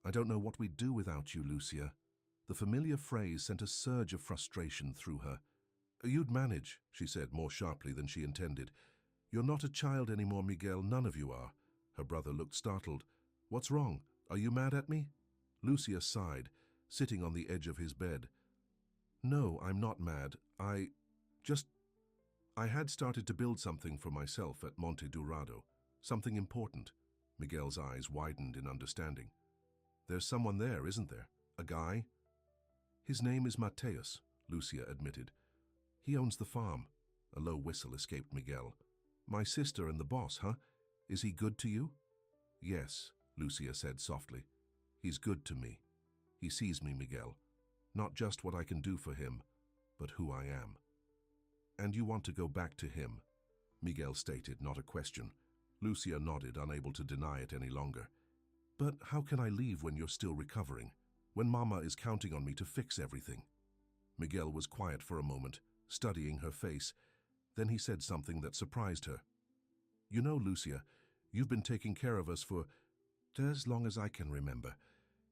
I don't know what we'd do without you, Lucia. The familiar phrase sent a surge of frustration through her. You'd manage, she said more sharply than she intended. You're not a child anymore, Miguel, none of you are. Her brother looked startled. What's wrong? Are you mad at me? Lucia sighed, sitting on the edge of his bed. No, I'm not mad. I had started to build something for myself at Monte Dorado. Something important. Miguel's eyes widened in understanding. There's someone there, isn't there? A guy? His name is Mateus, Lucia admitted. He owns the farm. A low whistle escaped Miguel. My sister and the boss, huh? Is he good to you? Yes, Lucia said softly. He's good to me. He sees me, Miguel. Not just what I can do for him, but who I am. And you want to go back to him? Miguel stated, not a question. Lucia nodded, unable to deny it any longer. But how can I leave when you're still recovering? When Mama is counting on me to fix everything? Miguel was quiet for a moment, studying her face. Then he said something that surprised her. You know, Lucia, you've been taking care of us for as long as I can remember.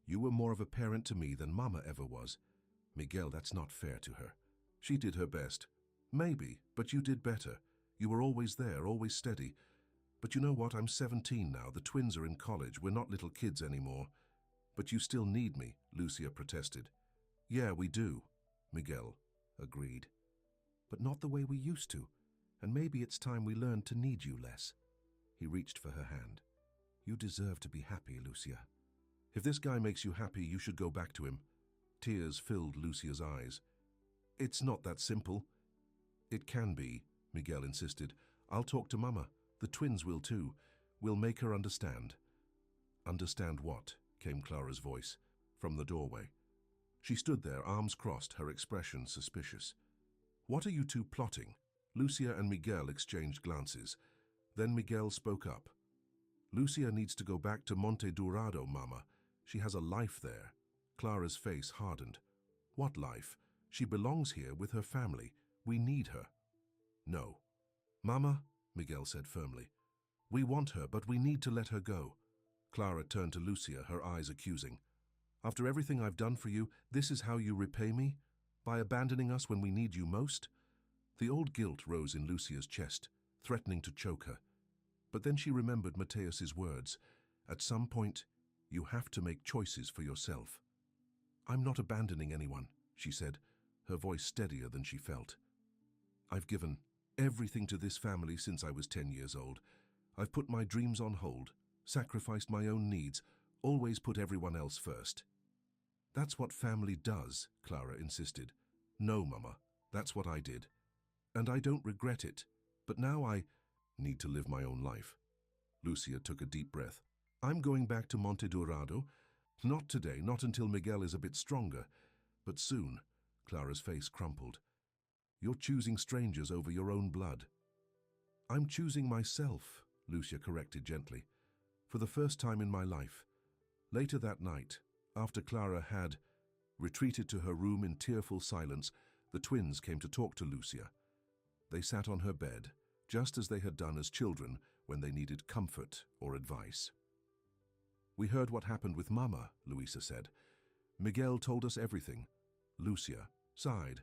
You were more of a parent to me than Mama ever was. Miguel, that's not fair to her. She did her best. Maybe, but you did better. You were always there, always steady. But you know what? I'm 17 now. The twins are in college. We're not little kids anymore. But you still need me, Lucia protested. Yeah, we do, Miguel agreed. But not the way we used to. And maybe it's time we learned to need you less. He reached for her hand. You deserve to be happy, Lucia. If this guy makes you happy, you should go back to him. Tears filled Lucia's eyes. It's not that simple. It can be, Miguel insisted. I'll talk to Mama. The twins will too. We'll make her understand. Understand what? Came Clara's voice from the doorway. She stood there, arms crossed, her expression suspicious. What are you two plotting? Lucia and Miguel exchanged glances. Then Miguel spoke up. Lucia needs to go back to Monte Dorado, Mama. She has a life there. Clara's face hardened. What life? She belongs here with her family. We need her. No. Mama, Miguel said firmly. We want her, but we need to let her go. Clara turned to Lucia, her eyes accusing. After everything I've done for you, this is how you repay me? By abandoning us when we need you most? The old guilt rose in Lucia's chest, threatening to choke her. But then she remembered Mateus's words. At some point, you have to make choices for yourself. I'm not abandoning anyone, she said, her voice steadier than she felt. I've given everything to this family since I was 10 years old. I've put my dreams on hold, sacrificed my own needs, always put everyone else first. That's what family does, Clara insisted. No, Mama, that's what I did. And I don't regret it, but now I need to live my own life. Lucia took a deep breath. I'm going back to Monte Dorado. Not today, not until Miguel is a bit stronger, but soon. Clara's face crumpled. You're choosing strangers over your own blood. I'm choosing myself, Lucia corrected gently. For the first time in my life. Later that night, after Clara had Retreated to her room in tearful silence, the twins came to talk to Lucia. They sat on her bed, just as they had done as children when they needed comfort or advice. "We heard what happened with Mama," Luisa said. "Miguel told us everything." Lucia sighed.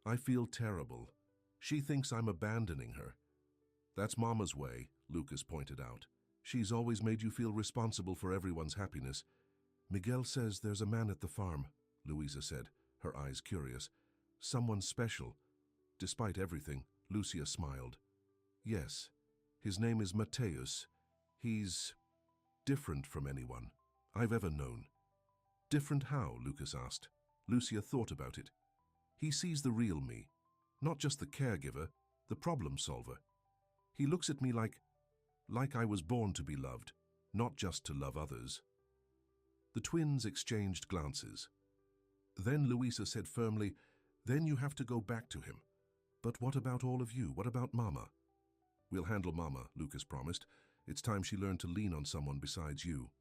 "I feel terrible. She thinks I'm abandoning her." "That's Mama's way," Lucas pointed out. "She's always made you feel responsible for everyone's happiness." "Miguel says there's a man at the farm," Luisa said, her eyes curious. "Someone special." Despite everything, Lucia smiled. "Yes, his name is Mateus. He's different from anyone I've ever known." "Different how?" Lucas asked. Lucia thought about it. "He sees the real me, not just the caregiver, the problem solver. He looks at me like I was born to be loved, not just to love others." The twins exchanged glances. Then Luisa said firmly, "Then you have to go back to him." "But what about all of you? What about Mama?" "We'll handle Mama," Lucas promised. "It's time she learned to lean on someone besides you."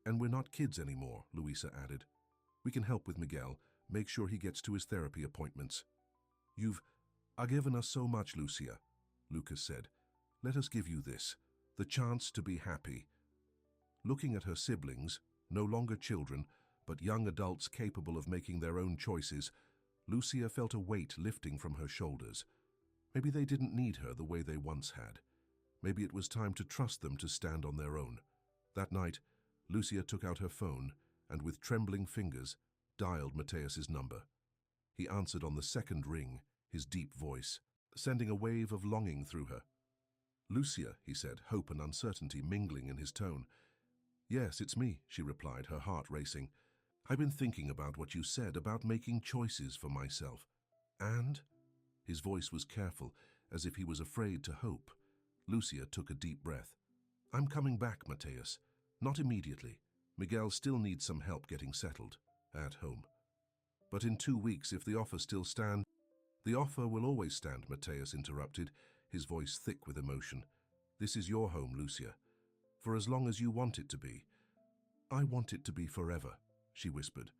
"And we're not kids anymore," Luisa added. "We can help with Miguel, make sure he gets to his therapy appointments." "You've given us so much, Lucia," Lucas said. "Let us give you this, the chance to be happy." Looking at her siblings, no longer children, but young adults capable of making their own choices, Lucia felt a weight lifting from her shoulders. Maybe they didn't need her the way they once had. Maybe it was time to trust them to stand on their own. That night, Lucia took out her phone and, with trembling fingers, dialed Mateus's number. He answered on the second ring, his deep voice, sending a wave of longing through her. "Lucia," he said, hope and uncertainty mingling in his tone. "Yes, it's me," she replied, her heart racing. "I've been thinking about what you said about making choices for myself." "And?" His voice was careful, as if he was afraid to hope. Lucia took a deep breath. "I'm coming back, Mateus. Not immediately. Miguel still needs some help getting settled at home. But in 2 weeks, if the offer still stands—" "The offer will always stand," Mateus interrupted, his voice thick with emotion. "This is your home, Lucia. For as long as you want it to be." "I want it to be forever," she whispered,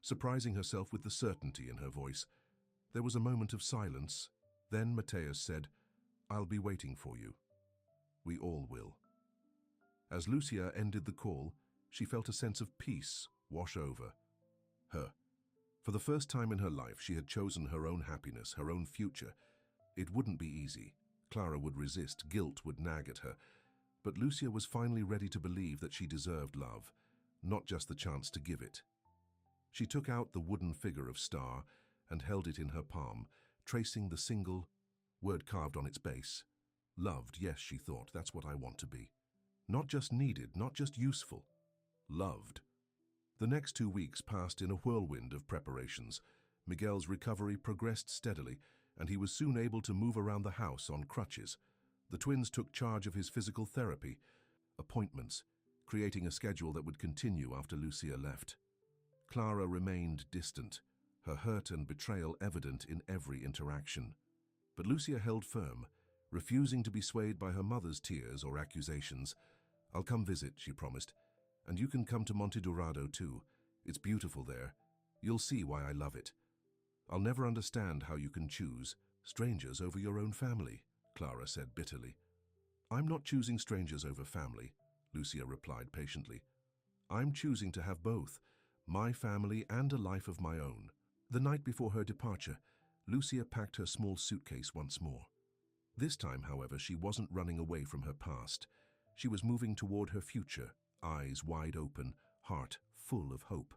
surprising herself with the certainty in her voice. There was a moment of silence. Then Mateus said, "I'll be waiting for you." "We all will." As Lucia ended the call, she felt a sense of peace wash over her. For the first time in her life, she had chosen her own happiness, her own future. It wouldn't be easy. Clara would resist, guilt would nag at her. But Lucia was finally ready to believe that she deserved love, not just the chance to give it. She took out the wooden figure of Star and held it in her palm, tracing the single word carved on its base. Loved, yes, she thought, that's what I want to be. Not just needed, not just useful. Loved. The next 2 weeks passed in a whirlwind of preparations. Miguel's recovery progressed steadily, and he was soon able to move around the house on crutches. The twins took charge of his physical therapy, appointments, creating a schedule that would continue after Lucia left. Clara remained distant, her hurt and betrayal evident in every interaction. But Lucia held firm, refusing to be swayed by her mother's tears or accusations. "I'll come visit," she promised. "And you can come to Monte Dorado too. It's beautiful there. You'll see why I love it. I'll never understand how you can choose strangers over your own family," Clara said bitterly. "I'm not choosing strangers over family," Lucia replied patiently. "I'm choosing to have both, my family and a life of my own." The night before her departure, Lucia packed her small suitcase once more. This time, however, she wasn't running away from her past. She was moving toward her future, eyes wide open, heart full of hope.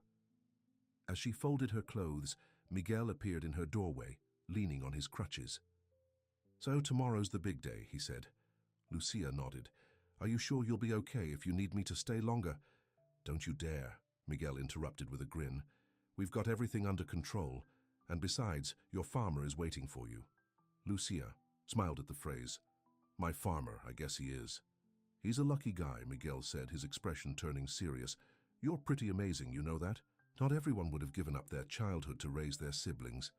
As she folded her clothes, Miguel appeared in her doorway, leaning on his crutches. "So tomorrow's the big day," he said. Lucia nodded. "Are you sure you'll be okay if you need me to stay longer?" "Don't you dare," Miguel interrupted with a grin. "We've got everything under control, and besides, your farmer is waiting for you." Lucia smiled at the phrase. "My farmer, I guess he is." "He's a lucky guy," Miguel said, his expression turning serious. "You're pretty amazing, you know that? Not everyone would have given up their childhood to raise their siblings."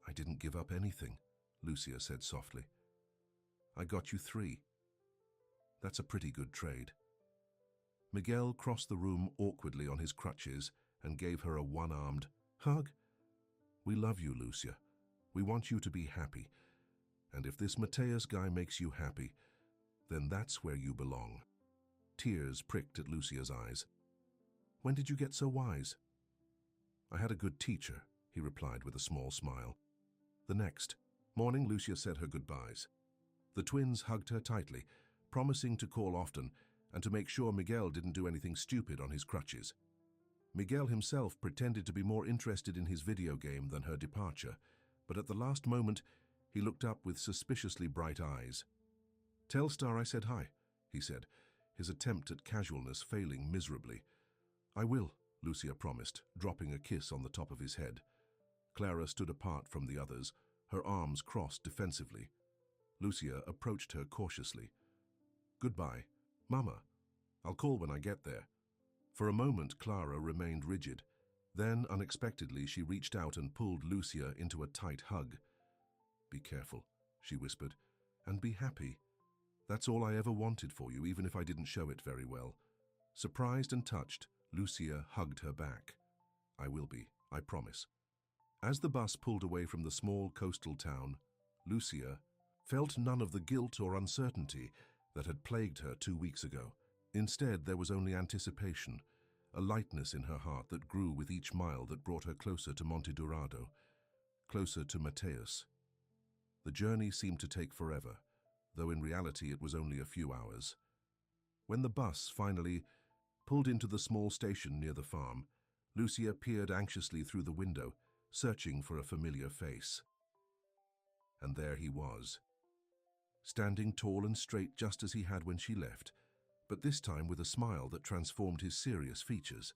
"I didn't give up anything," Lucia said softly. "I got you 3. That's a pretty good trade." Miguel crossed the room awkwardly on his crutches and gave her a one-armed, Hug? We love you, Lucia. We want you to be happy. And if this Mateus guy makes you happy, then that's where you belong. Tears pricked at Lucia's eyes. When did you get so wise? I had a good teacher, he replied with a small smile. The next morning, Lucia said her goodbyes. The twins hugged her tightly, promising to call often and to make sure Miguel didn't do anything stupid on his crutches. Miguel himself pretended to be more interested in his video game than her departure, but at the last moment, he looked up with suspiciously bright eyes. Tell Star I said hi, he said, his attempt at casualness failing miserably. I will, Lucia promised, dropping a kiss on the top of his head. Clara stood apart from the others, her arms crossed defensively. Lucia approached her cautiously. Goodbye, Mama. I'll call when I get there. For a moment, Clara remained rigid. Then, unexpectedly, she reached out and pulled Lucia into a tight hug. Be careful, she whispered, and be happy. That's all I ever wanted for you, even if I didn't show it very well. Surprised and touched, Lucia hugged her back. I will be, I promise. As the bus pulled away from the small coastal town, Lucia felt none of the guilt or uncertainty that had plagued her 2 weeks ago. Instead, there was only anticipation, a lightness in her heart that grew with each mile that brought her closer to Monte Dorado, closer to Mateus. The journey seemed to take forever, though in reality it was only a few hours. When the bus finally pulled into the small station near the farm, Lucia peered anxiously through the window, searching for a familiar face. And there he was, standing tall and straight just as he had when she left, but this time with a smile that transformed his serious features.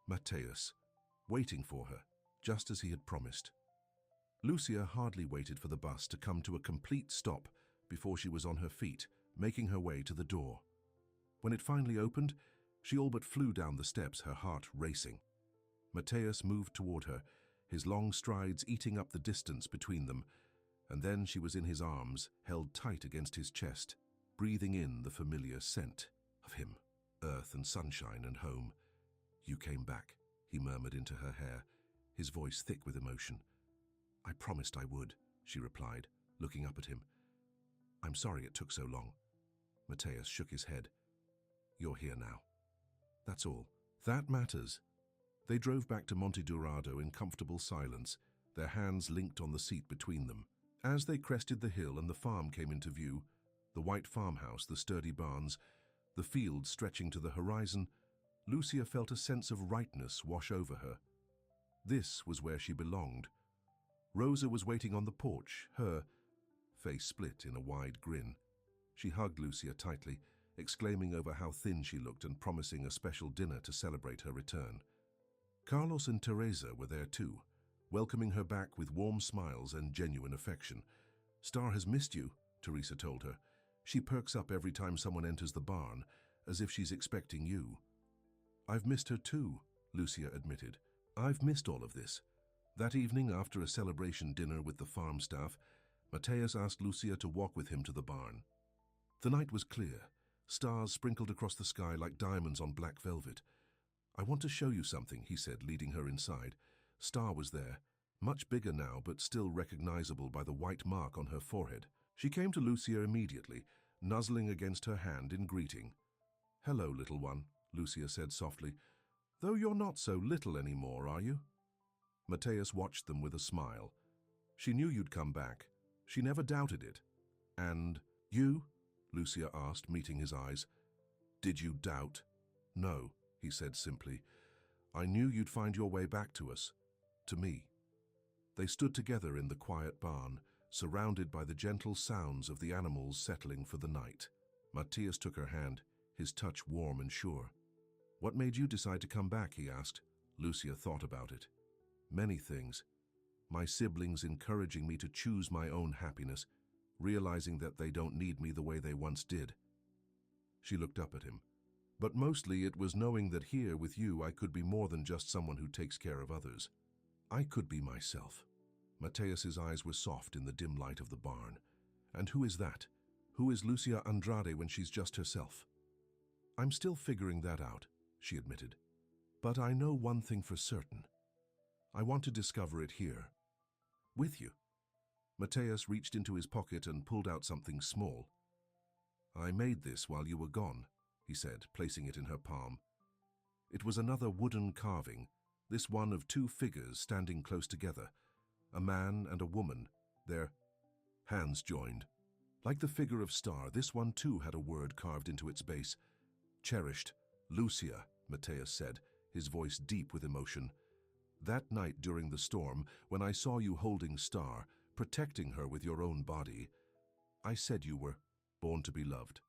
Mateus, waiting for her, just as he had promised. Lucia hardly waited for the bus to come to a complete stop before she was on her feet, making her way to the door. When it finally opened, she all but flew down the steps, her heart racing. Mateus moved toward her, his long strides eating up the distance between them, and then she was in his arms, held tight against his chest, breathing in the familiar scent of him, earth and sunshine and home. You came back, he murmured into her hair, his voice thick with emotion. I promised I would, she replied, looking up at him. I'm sorry it took so long. Mateus shook his head. You're here now. That's all. That matters. They drove back to Monte Dorado in comfortable silence, their hands linked on the seat between them. As they crested the hill and the farm came into view, the white farmhouse, the sturdy barns, the fields stretching to the horizon, Lucia felt a sense of rightness wash over her. This was where she belonged. Rosa was waiting on the porch, her face split in a wide grin. She hugged Lucia tightly, exclaiming over how thin she looked and promising a special dinner to celebrate her return. Carlos and Teresa were there too, welcoming her back with warm smiles and genuine affection. Star has missed you, Teresa told her. She perks up every time someone enters the barn, as if she's expecting you. I've missed her too, Lucia admitted. I've missed all of this. That evening, after a celebration dinner with the farm staff, Mateus asked Lucia to walk with him to the barn. The night was clear, stars sprinkled across the sky like diamonds on black velvet. I want to show you something, he said, leading her inside. Star was there, much bigger now but still recognizable by the white mark on her forehead. She came to Lucia immediately, nuzzling against her hand in greeting. Hello, little one, Lucia said softly. Though you're not so little anymore, are you? Mateus watched them with a smile. She knew you'd come back. She never doubted it. And you? Lucia asked, meeting his eyes. Did you doubt? No, he said simply. I knew you'd find your way back to us, to me. They stood together in the quiet barn, surrounded by the gentle sounds of the animals settling for the night. Mateus took her hand, his touch warm and sure. What made you decide to come back, he asked. Lucia thought about it. Many things. My siblings encouraging me to choose my own happiness, realizing that they don't need me the way they once did. She looked up at him. But mostly it was knowing that here with you I could be more than just someone who takes care of others. I could be myself. Mateus's eyes were soft in the dim light of the barn. And who is that? Who is Lucia Andrade when she's just herself? I'm still figuring that out, she admitted. But I know one thing for certain. I want to discover it here. With you. Matthias reached into his pocket and pulled out something small. I made this while you were gone, he said, placing it in her palm. It was another wooden carving, this one of two figures standing close together, a man and a woman, their hands joined. Like the figure of Star, this one too had a word carved into its base. Cherished, Lucia, Matthias said, his voice deep with emotion. That night during the storm, when I saw you holding Star, protecting her with your own body, I said you were born to be loved.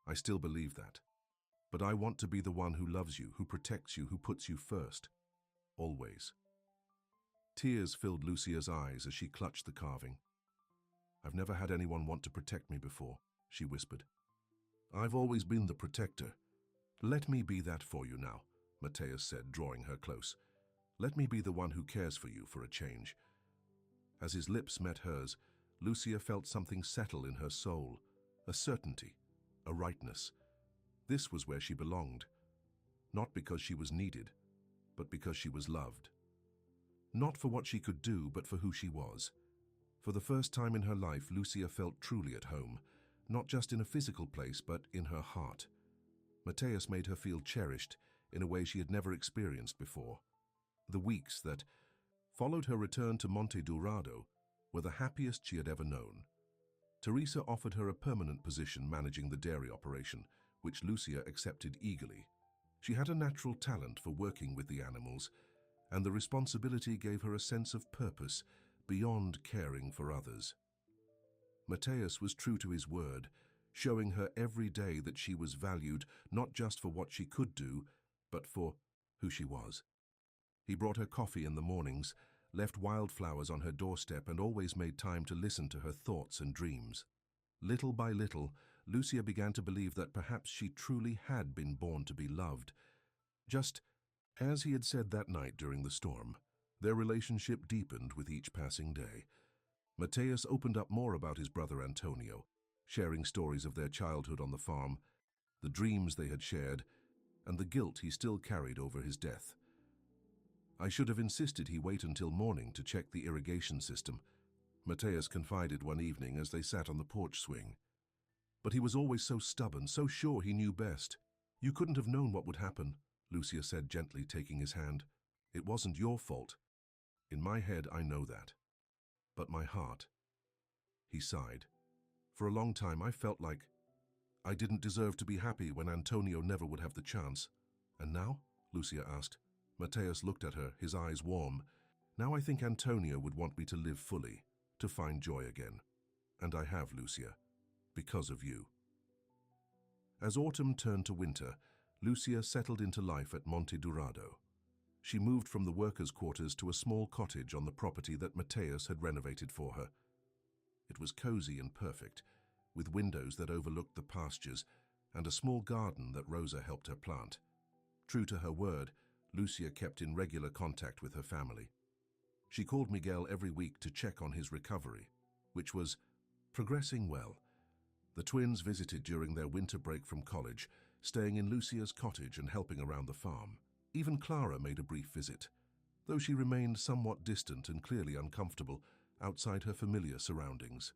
I still believe that. But I want to be the one who loves you, who protects you, who puts you first. Always. Tears filled Lucia's eyes as she clutched the carving. I've never had anyone want to protect me before, she whispered. I've always been the protector. Let me be that for you now, Matthias said, drawing her close. Let me be the one who cares for you for a change. As his lips met hers, Lucia felt something settle in her soul, a certainty, a rightness. This was where she belonged, not because she was needed, but because she was loved. Not for what she could do, but for who she was. For the first time in her life, Lucia felt truly at home, not just in a physical place, but in her heart. Matthias made her feel cherished in a way she had never experienced before. The weeks that followed her return to Monte Dorado were the happiest she had ever known. Teresa offered her a permanent position managing the dairy operation, which Lucia accepted eagerly. She had a natural talent for working with the animals, and the responsibility gave her a sense of purpose beyond caring for others. Matthias was true to his word, showing her every day that she was valued not just for what she could do, but for who she was. He brought her coffee in the mornings, left wildflowers on her doorstep, and always made time to listen to her thoughts and dreams. Little by little, Lucia began to believe that perhaps she truly had been born to be loved. Just as he had said that night during the storm, their relationship deepened with each passing day. Matthias opened up more about his brother Antonio, sharing stories of their childhood on the farm, the dreams they had shared, and the guilt he still carried over his death. I should have insisted he wait until morning to check the irrigation system, Matthias confided one evening as they sat on the porch swing. But he was always so stubborn, so sure he knew best. You couldn't have known what would happen, Lucia said gently, taking his hand. It wasn't your fault. In my head, I know that. But my heart. He sighed. For a long time, I felt like I didn't deserve to be happy when Antonio never would have the chance. And now? Lucia asked. Matthias looked at her, his eyes warm. Now I think Antonio would want me to live fully, to find joy again. And I have, Lucia, because of you. As autumn turned to winter, Lucia settled into life at Monte Dorado. She moved from the workers' quarters to a small cottage on the property that Matthias had renovated for her. It was cozy and perfect, with windows that overlooked the pastures and a small garden that Rosa helped her plant. True to her word, Lucia kept in regular contact with her family. She called Miguel every week to check on his recovery, which was progressing well. The twins visited during their winter break from college, staying in Lucia's cottage and helping around the farm. Even Clara made a brief visit, though she remained somewhat distant and clearly uncomfortable outside her familiar surroundings.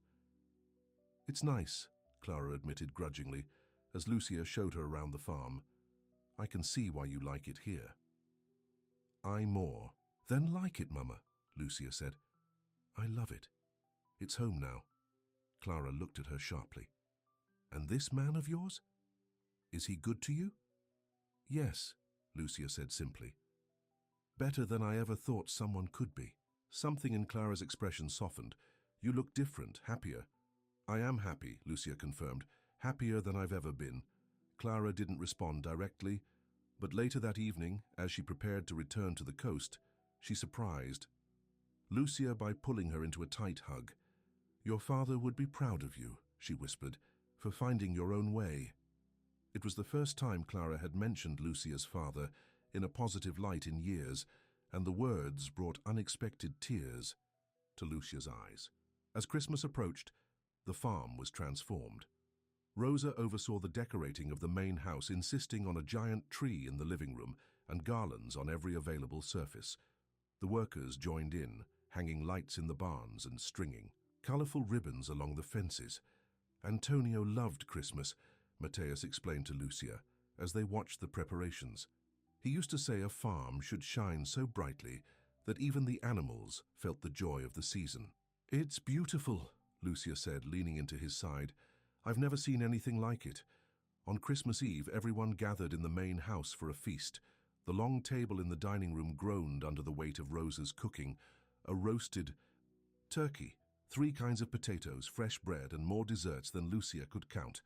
It's nice, Clara admitted grudgingly, as Lucia showed her around the farm. I can see why you like it here. I more. Then like it, Mama, Lucia said. I love it. It's home now. Clara looked at her sharply. And this man of yours? Is he good to you? Yes, Lucia said simply. Better than I ever thought someone could be. Something in Clara's expression softened. You look different, happier. I am happy, Lucia confirmed. Happier than I've ever been. Clara didn't respond directly, but later that evening, as she prepared to return to the coast, she surprised Lucia by pulling her into a tight hug. Your father would be proud of you, she whispered, for finding your own way. It was the first time Clara had mentioned Lucia's father in a positive light in years, and the words brought unexpected tears to Lucia's eyes. As Christmas approached, the farm was transformed. Rosa oversaw the decorating of the main house, insisting on a giant tree in the living room and garlands on every available surface. The workers joined in, hanging lights in the barns and stringing colorful ribbons along the fences. Antonio loved Christmas, Mateus explained to Lucia as they watched the preparations. He used to say a farm should shine so brightly that even the animals felt the joy of the season. "It's beautiful," Lucia said, leaning into his side. "I've never seen anything like it. On Christmas Eve, everyone gathered in the main house for a feast. The long table in the dining room groaned under the weight of Rosa's cooking. A roasted turkey, 3 kinds of potatoes, fresh bread, and more desserts than Lucia could count.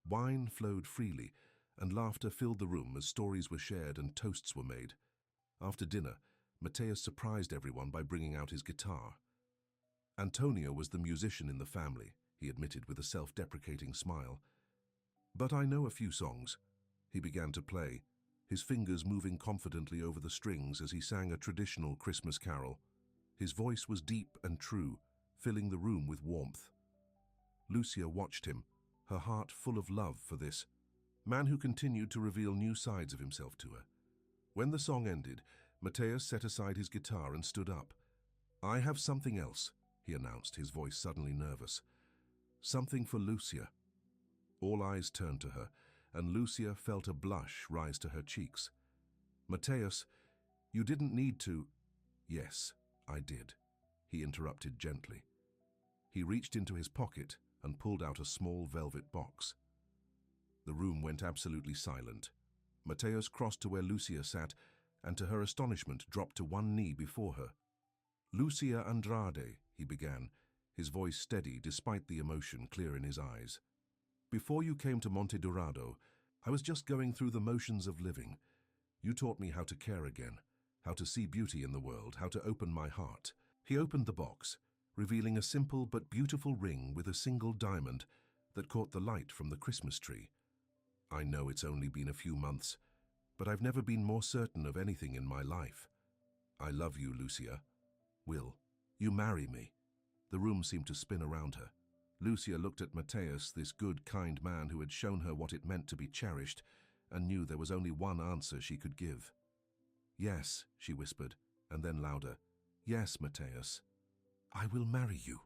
Wine flowed freely, and laughter filled the room as stories were shared and toasts were made. After dinner, Mateus surprised everyone by bringing out his guitar. Antonio was the musician in the family, he admitted with a self-deprecating smile. "But I know a few songs." He began to play, his fingers moving confidently over the strings as he sang a traditional Christmas carol. His voice was deep and true, filling the room with warmth. Lucia watched him, her heart full of love for this man who continued to reveal new sides of himself to her. When the song ended, Mateus set aside his guitar and stood up. "I have something else," he announced, his voice suddenly nervous. "Something for Lucia." All eyes turned to her, and Lucia felt a blush rise to her cheeks. "Mateus, you didn't need to—" "Yes, I did," he interrupted gently. He reached into his pocket and pulled out a small velvet box. The room went absolutely silent. Mateus crossed to where Lucia sat, and to her astonishment dropped to one knee before her. "Lucia Andrade," he began, his voice steady despite the emotion clear in his eyes. "Before you came to Monte Dorado, I was just going through the motions of living. You taught me how to care again, how to see beauty in the world, how to open my heart." He opened the box, revealing a simple but beautiful ring with a single diamond that caught the light from the Christmas tree. "I know it's only been a few months, but I've never been more certain of anything in my life. I love you, Lucia. Will you marry me?" The room seemed to spin around her. Lucia looked at Mateus, this good, kind man who had shown her what it meant to be cherished, and knew there was only one answer she could give. "Yes," she whispered, and then louder, "Yes, Mateus. I will marry you."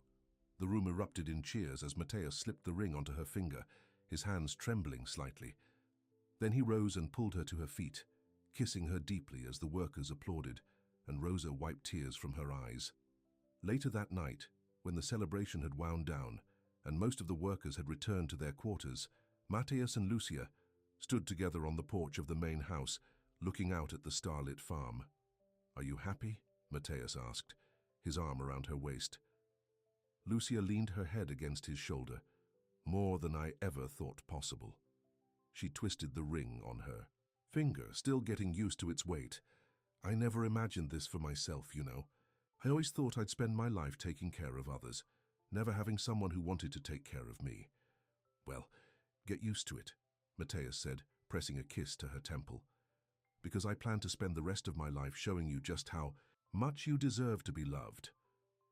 The room erupted in cheers as Mateus slipped the ring onto her finger, his hands trembling slightly. Then he rose and pulled her to her feet, kissing her deeply as the workers applauded, and Rosa wiped tears from her eyes. Later that night, when the celebration had wound down, and most of the workers had returned to their quarters, Mateus and Lucia stood together on the porch of the main house, looking out at the starlit farm. "Are you happy?" Mateus asked, his arm around her waist. Lucia leaned her head against his shoulder, "More than I ever thought possible." She twisted the ring on her finger, still getting used to its weight. "I never imagined this for myself, you know. I always thought I'd spend my life taking care of others, never having someone who wanted to take care of me." "Well, get used to it," Mateus said, pressing a kiss to her temple. "Because I plan to spend the rest of my life showing you just how much you deserve to be loved."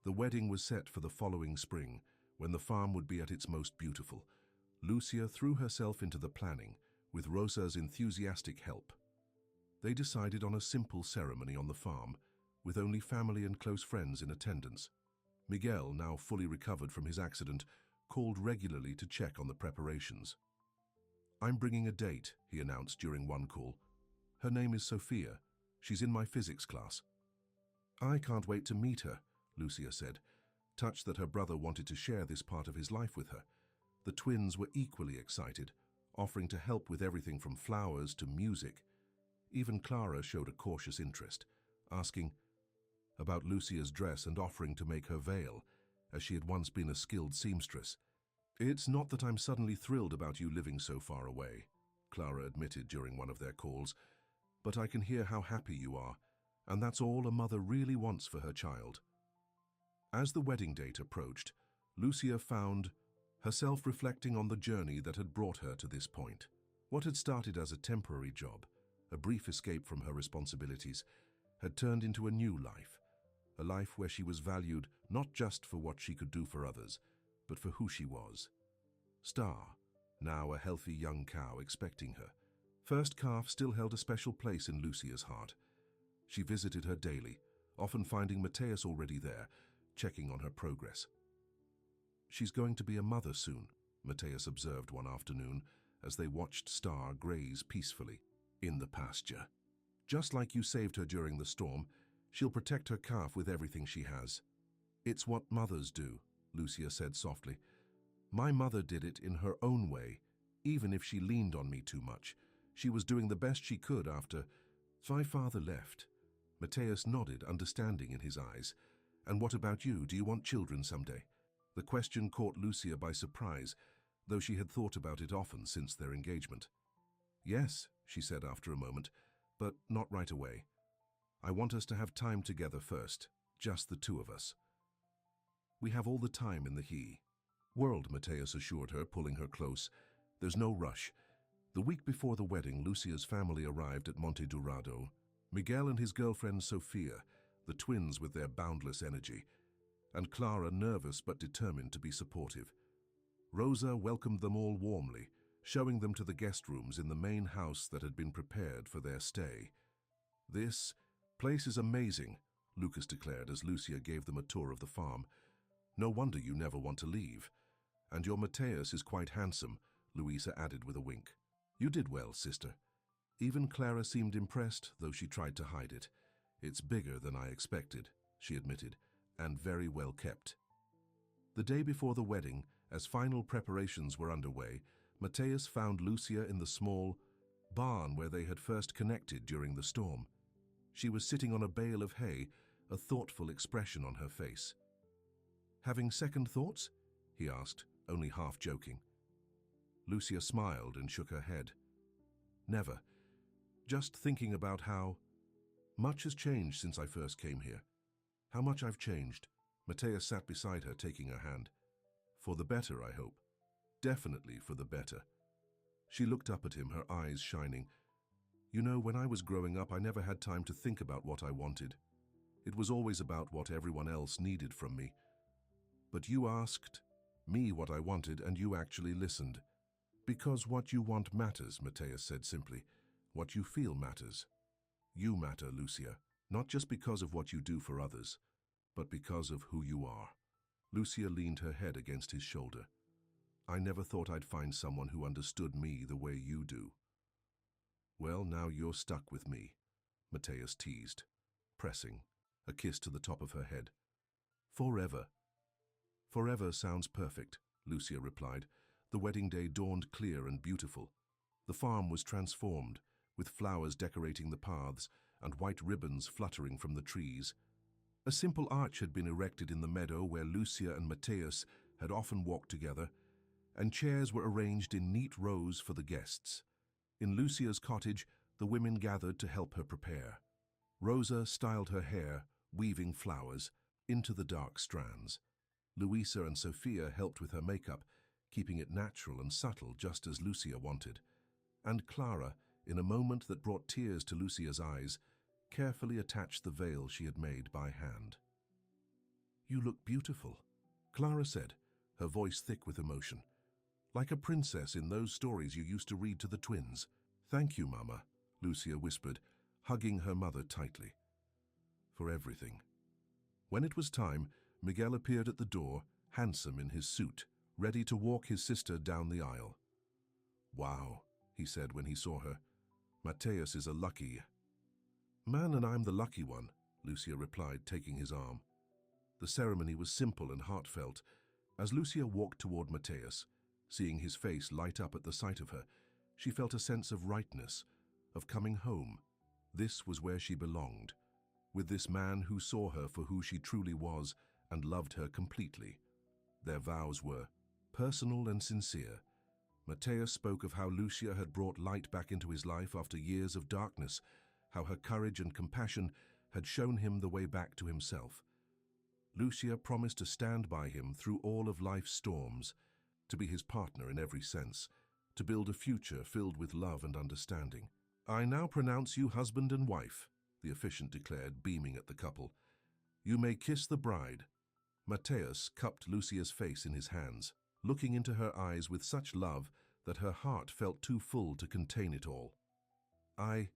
The wedding was set for the following spring, when the farm would be at its most beautiful. Lucia threw herself into the planning, with Rosa's enthusiastic help. They decided on a simple ceremony on the farm, with only family and close friends in attendance. Miguel, now fully recovered from his accident, called regularly to check on the preparations. "I'm bringing a date," he announced during one call. "Her name is Sophia. She's in my physics class." "I can't wait to meet her," Lucia said, touched that her brother wanted to share this part of his life with her. The twins were equally excited, offering to help with everything from flowers to music. Even Clara showed a cautious interest, asking about Lucia's dress and offering to make her veil, as she had once been a skilled seamstress. "It's not that I'm suddenly thrilled about you living so far away," Clara admitted during one of their calls, "but I can hear how happy you are, and that's all a mother really wants for her child." As the wedding date approached, Lucia found herself reflecting on the journey that had brought her to this point. What had started as a temporary job, a brief escape from her responsibilities, had turned into a new life, a life where she was valued not just for what she could do for others, but for who she was. Star, now a healthy young cow expecting her. First Calf still held a special place in Lucia's heart. She visited her daily, often finding Mateus already there, checking on her progress. "She's going to be a mother soon," Mateus observed one afternoon as they watched Star graze peacefully in the pasture. "Just like you saved her during the storm, she'll protect her calf with everything she has." "It's what mothers do," Lucia said softly. "My mother did it in her own way, even if she leaned on me too much. She was doing the best she could after my father left." Mateus nodded, understanding in his eyes. "And what about you? Do you want children someday?" The question caught Lucia by surprise, though she had thought about it often since their engagement. "Yes," she said after a moment, "but not right away. I want us to have time together first, just the two of us." "We have all the time in the world," Mateus assured her, pulling her close. "There's no rush." The week before the wedding, Lucia's family arrived at Monte Dorado. Miguel and his girlfriend Sofia, the twins with their boundless energy, and Clara, nervous but determined to be supportive. Rosa welcomed them all warmly, showing them to the guest rooms in the main house that had been prepared for their stay. "This place is amazing," Lucas declared as Lucia gave them a tour of the farm. "No wonder you never want to leave. And your Mateus is quite handsome," Luisa added with a wink. "You did well, sister." Even Clara seemed impressed, though she tried to hide it. "It's bigger than I expected," she admitted, "and very well kept." The day before the wedding, as final preparations were underway, Mateus found Lucia in the small barn where they had first connected during the storm. She was sitting on a bale of hay, a thoughtful expression on her face. "Having second thoughts?" he asked, only half joking. Lucia smiled and shook her head. "Never. Just thinking about how much has changed since I first came here. How much I've changed." Mateus sat beside her, taking her hand. "For the better, I hope." "Definitely for the better." She looked up at him, her eyes shining. "You know, when I was growing up, I never had time to think about what I wanted. It was always about what everyone else needed from me. But you asked me what I wanted, and you actually listened. Because what you want matters," Mateus said simply. "What you feel matters. You matter, Lucia, not just because of what you do for others, but because of who you are." Lucia leaned her head against his shoulder. "I never thought I'd find someone who understood me the way you do." "Well, now you're stuck with me," Mateus teased, pressing a kiss to the top of her head. "Forever." "Forever sounds perfect," Lucia replied. The wedding day dawned clear and beautiful. The farm was transformed, with flowers decorating the paths and white ribbons fluttering from the trees. A simple arch had been erected in the meadow where Lucia and Mateus had often walked together, and chairs were arranged in neat rows for the guests. In Lucia's cottage, the women gathered to help her prepare. Rosa styled her hair, weaving flowers into the dark strands. Luisa and Sofia helped with her makeup, keeping it natural and subtle just as Lucia wanted. And Clara, in a moment that brought tears to Lucia's eyes, carefully attached the veil she had made by hand. "You look beautiful," Clara said, her voice thick with emotion. "Like a princess in those stories you used to read to the twins." "Thank you, Mama," Lucia whispered, hugging her mother tightly. "For everything." When it was time, Miguel appeared at the door, handsome in his suit, ready to walk his sister down the aisle. "Wow," he said when he saw her. "Mateus is a lucky man, and I'm the lucky one," Lucia replied, taking his arm. The ceremony was simple and heartfelt. As Lucia walked toward Mateus, seeing his face light up at the sight of her, she felt a sense of rightness, of coming home. This was where she belonged, with this man who saw her for who she truly was and loved her completely. Their vows were personal and sincere. Mateus spoke of how Lucia had brought light back into his life after years of darkness, how her courage and compassion had shown him the way back to himself. Lucia promised to stand by him through all of life's storms, to be his partner in every sense, to build a future filled with love and understanding. "I now pronounce you husband and wife," the officiant declared, beaming at the couple. "You may kiss the bride." Mateus cupped Lucia's face in his hands, looking into her eyes with such love that her heart felt too full to contain it all. "I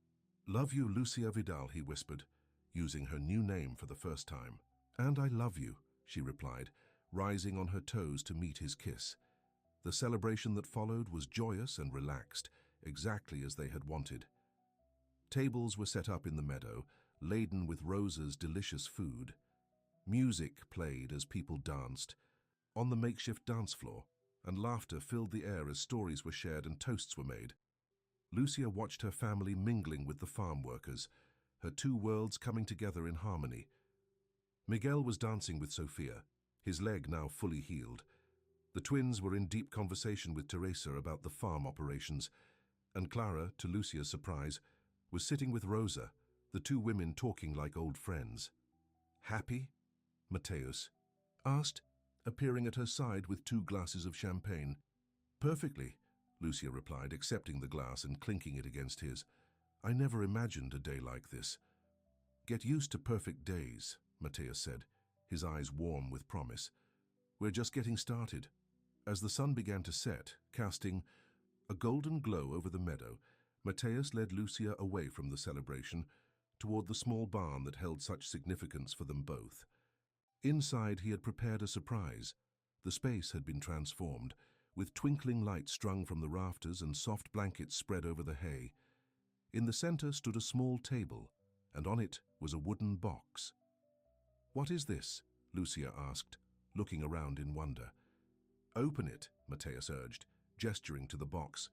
love you, Lucia Vidal," he whispered. using her new name for the first time. "And I love you," she replied, rising on her toes to meet his kiss. The celebration that followed was joyous and relaxed, exactly as they had wanted. Tables were set up in the meadow, laden with Rosa's delicious food. Music played as people danced on the makeshift dance floor, and laughter filled the air as stories were shared and toasts were made. Lucia watched her family mingling with the farm workers, her two worlds coming together in harmony. Miguel was dancing with Sofia, his leg now fully healed. The twins were in deep conversation with Teresa about the farm operations, and Clara, to Lucia's surprise, was sitting with Rosa, the two women talking like old friends. "Happy?" Mateus asked, appearing at her side with 2 glasses of champagne. "Perfectly," Lucia replied, accepting the glass and clinking it against his. "I never imagined a day like this." "Get used to perfect days," Mateus said, his eyes warm with promise. "We're just getting started." As the sun began to set, casting a golden glow over the meadow, Mateus led Lucia away from the celebration toward the small barn that held such significance for them both. Inside, he had prepared a surprise. The space had been transformed, with twinkling lights strung from the rafters and soft blankets spread over the hay. In the center stood a small table, and on it was a wooden box. "What is this?" Lucia asked, looking around in wonder. "Open it," Mateus urged, gesturing to the box.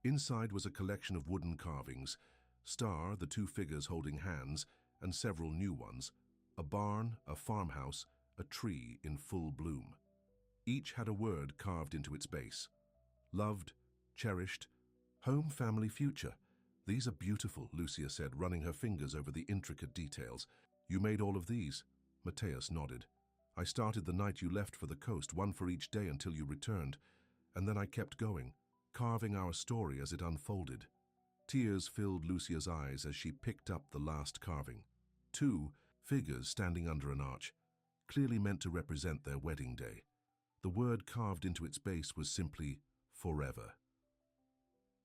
Inside was a collection of wooden carvings, Star, the 2 figures holding hands, and several new ones, a barn, a farmhouse, a tree in full bloom. Each had a word carved into its base. Loved, cherished, home, family, future. "These are beautiful," Lucia said, running her fingers over the intricate details. "You made all of these?" Mateus nodded. "I started the night you left for the coast, 1 for each day until you returned, and then I kept going, carving our story as it unfolded." Tears filled Lucia's eyes as she picked up the last carving. 2 figures standing under an arch, clearly meant to represent their wedding day. The word carved into its base was simply "forever."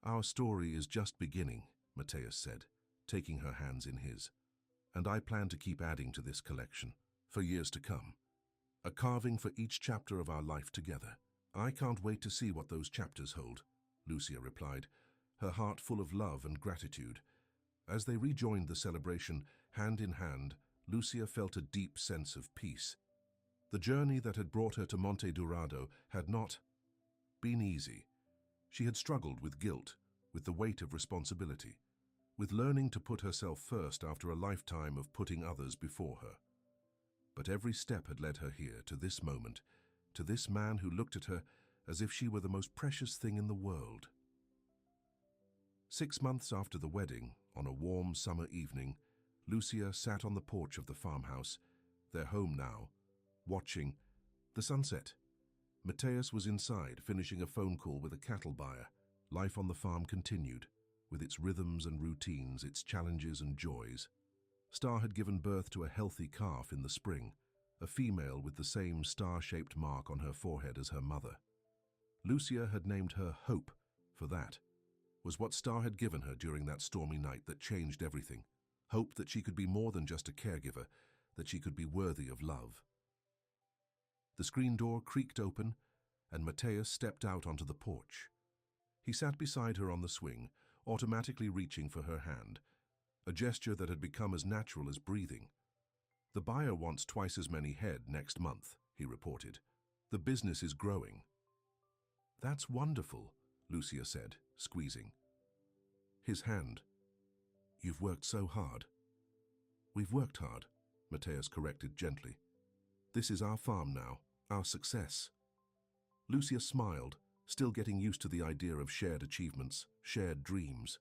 "Our story is just beginning," Mateus said, taking her hands in his. "And I plan to keep adding to this collection for years to come. A carving for each chapter of our life together." "I can't wait to see what those chapters hold," Lucia replied, her heart full of love and gratitude. As they rejoined the celebration, hand in hand, Lucia felt a deep sense of peace. The journey that had brought her to Monte Dorado had not been easy. She had struggled with guilt, with the weight of responsibility, with learning to put herself first after a lifetime of putting others before her. But every step had led her here, to this moment, to this man who looked at her as if she were the most precious thing in the world. 6 months after the wedding, on a warm summer evening, Lucia sat on the porch of the farmhouse, their home now, watching the sunset. Mateus was inside, finishing a phone call with a cattle buyer. Life on the farm continued, with its rhythms and routines, its challenges and joys. Star had given birth to a healthy calf in the spring, a female with the same star-shaped mark on her forehead as her mother. Lucia had named her Hope, for that was what Star had given her during that stormy night that changed everything. Hope that she could be more than just a caregiver, that she could be worthy of love. The screen door creaked open, and Mateus stepped out onto the porch. He sat beside her on the swing, automatically reaching for her hand, a gesture that had become as natural as breathing. "The buyer wants twice as many head next month," he reported. "The business is growing." "That's wonderful," Lucia said, squeezing his hand. "You've worked so hard." "We've worked hard," Mateus corrected gently. "This is our farm now, our success." Lucia smiled, still getting used to the idea of shared achievements, shared dreams.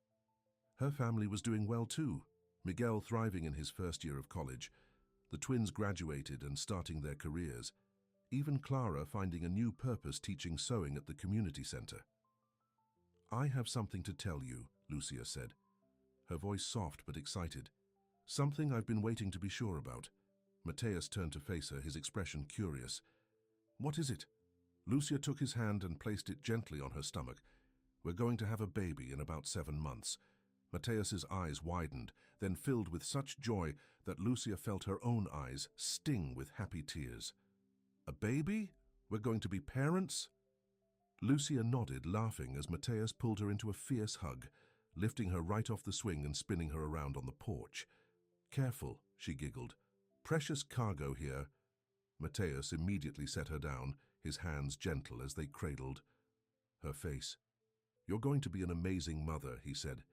Her family was doing well too, Miguel thriving in his first year of college, the twins graduated and starting their careers, even Clara finding a new purpose teaching sewing at the community center. "I have something to tell you," Lucia said, her voice soft but excited. "Something I've been waiting to be sure about." Mateus turned to face her, his expression curious. "What is it?" Lucia took his hand and placed it gently on her stomach. "We're going to have a baby in about 7 months. Mateus's eyes widened, then filled with such joy that Lucia felt her own eyes sting with happy tears. "A baby? We're going to be parents?" Lucia nodded, laughing as Mateus pulled her into a fierce hug, lifting her right off the swing and spinning her around on the porch. "Careful," she giggled. "Precious cargo here." Mateus immediately set her down, his hands gentle as they cradled her face. "You're going to be an amazing mother," he said,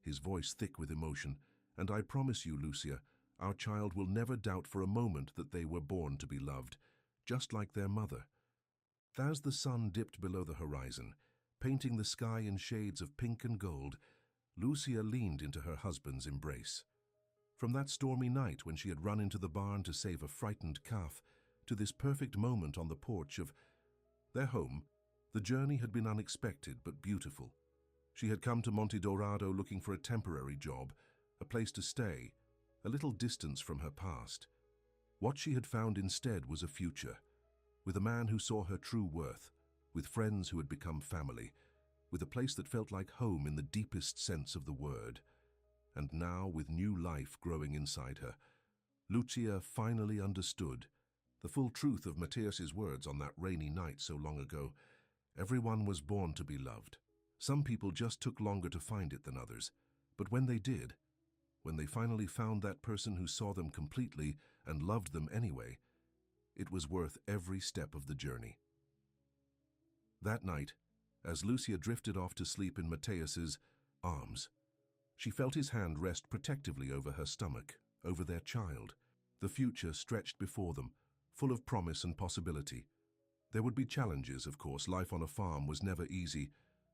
his voice thick with emotion, "and I promise you, Lucia, our child will never doubt for a moment that they were born to be loved, just like their mother." As the sun dipped below the horizon, painting the sky in shades of pink and gold, Lucia leaned into her husband's embrace. From that stormy night when she had run into the barn to save a frightened calf, to this perfect moment on the porch of their home, the journey had been unexpected but beautiful. She had come to Monte Dorado looking for a temporary job, a place to stay, a little distance from her past. What she had found instead was a future, with a man who saw her true worth, with friends who had become family, with a place that felt like home in the deepest sense of the word. And now, with new life growing inside her, Lucia finally understood the full truth of Mateus's words on that rainy night so long ago. Everyone was born to be loved. Some people just took longer to find it than others, but when they did, when they finally found that person who saw them completely and loved them anyway, it was worth every step of the journey. That night, as Lucia drifted off to sleep in Mateus's arms, she felt his hand rest protectively over her stomach, over their child. The future stretched before them, full of promise and possibility. There would be challenges, of course. Life on a farm was never easy,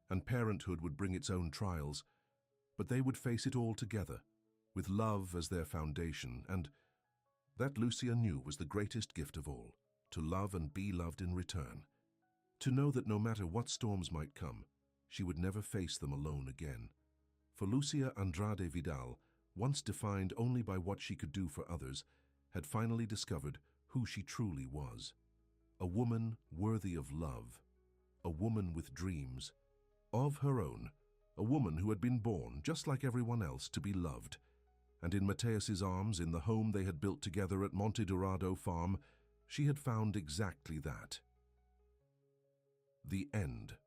and parenthood would bring its own trials, but they would face it all together, with love as their foundation, and that Lucia knew was the greatest gift of all, to love and be loved in return. To know that no matter what storms might come, she would never face them alone again. For Lucia Andrade Vidal, once defined only by what she could do for others, had finally discovered who she truly was. A woman worthy of love, a woman with dreams of her own, a woman who had been born, just like everyone else, to be loved. And in Mateus's arms, in the home they had built together at Monte Dorado Farm, she had found exactly that. The end.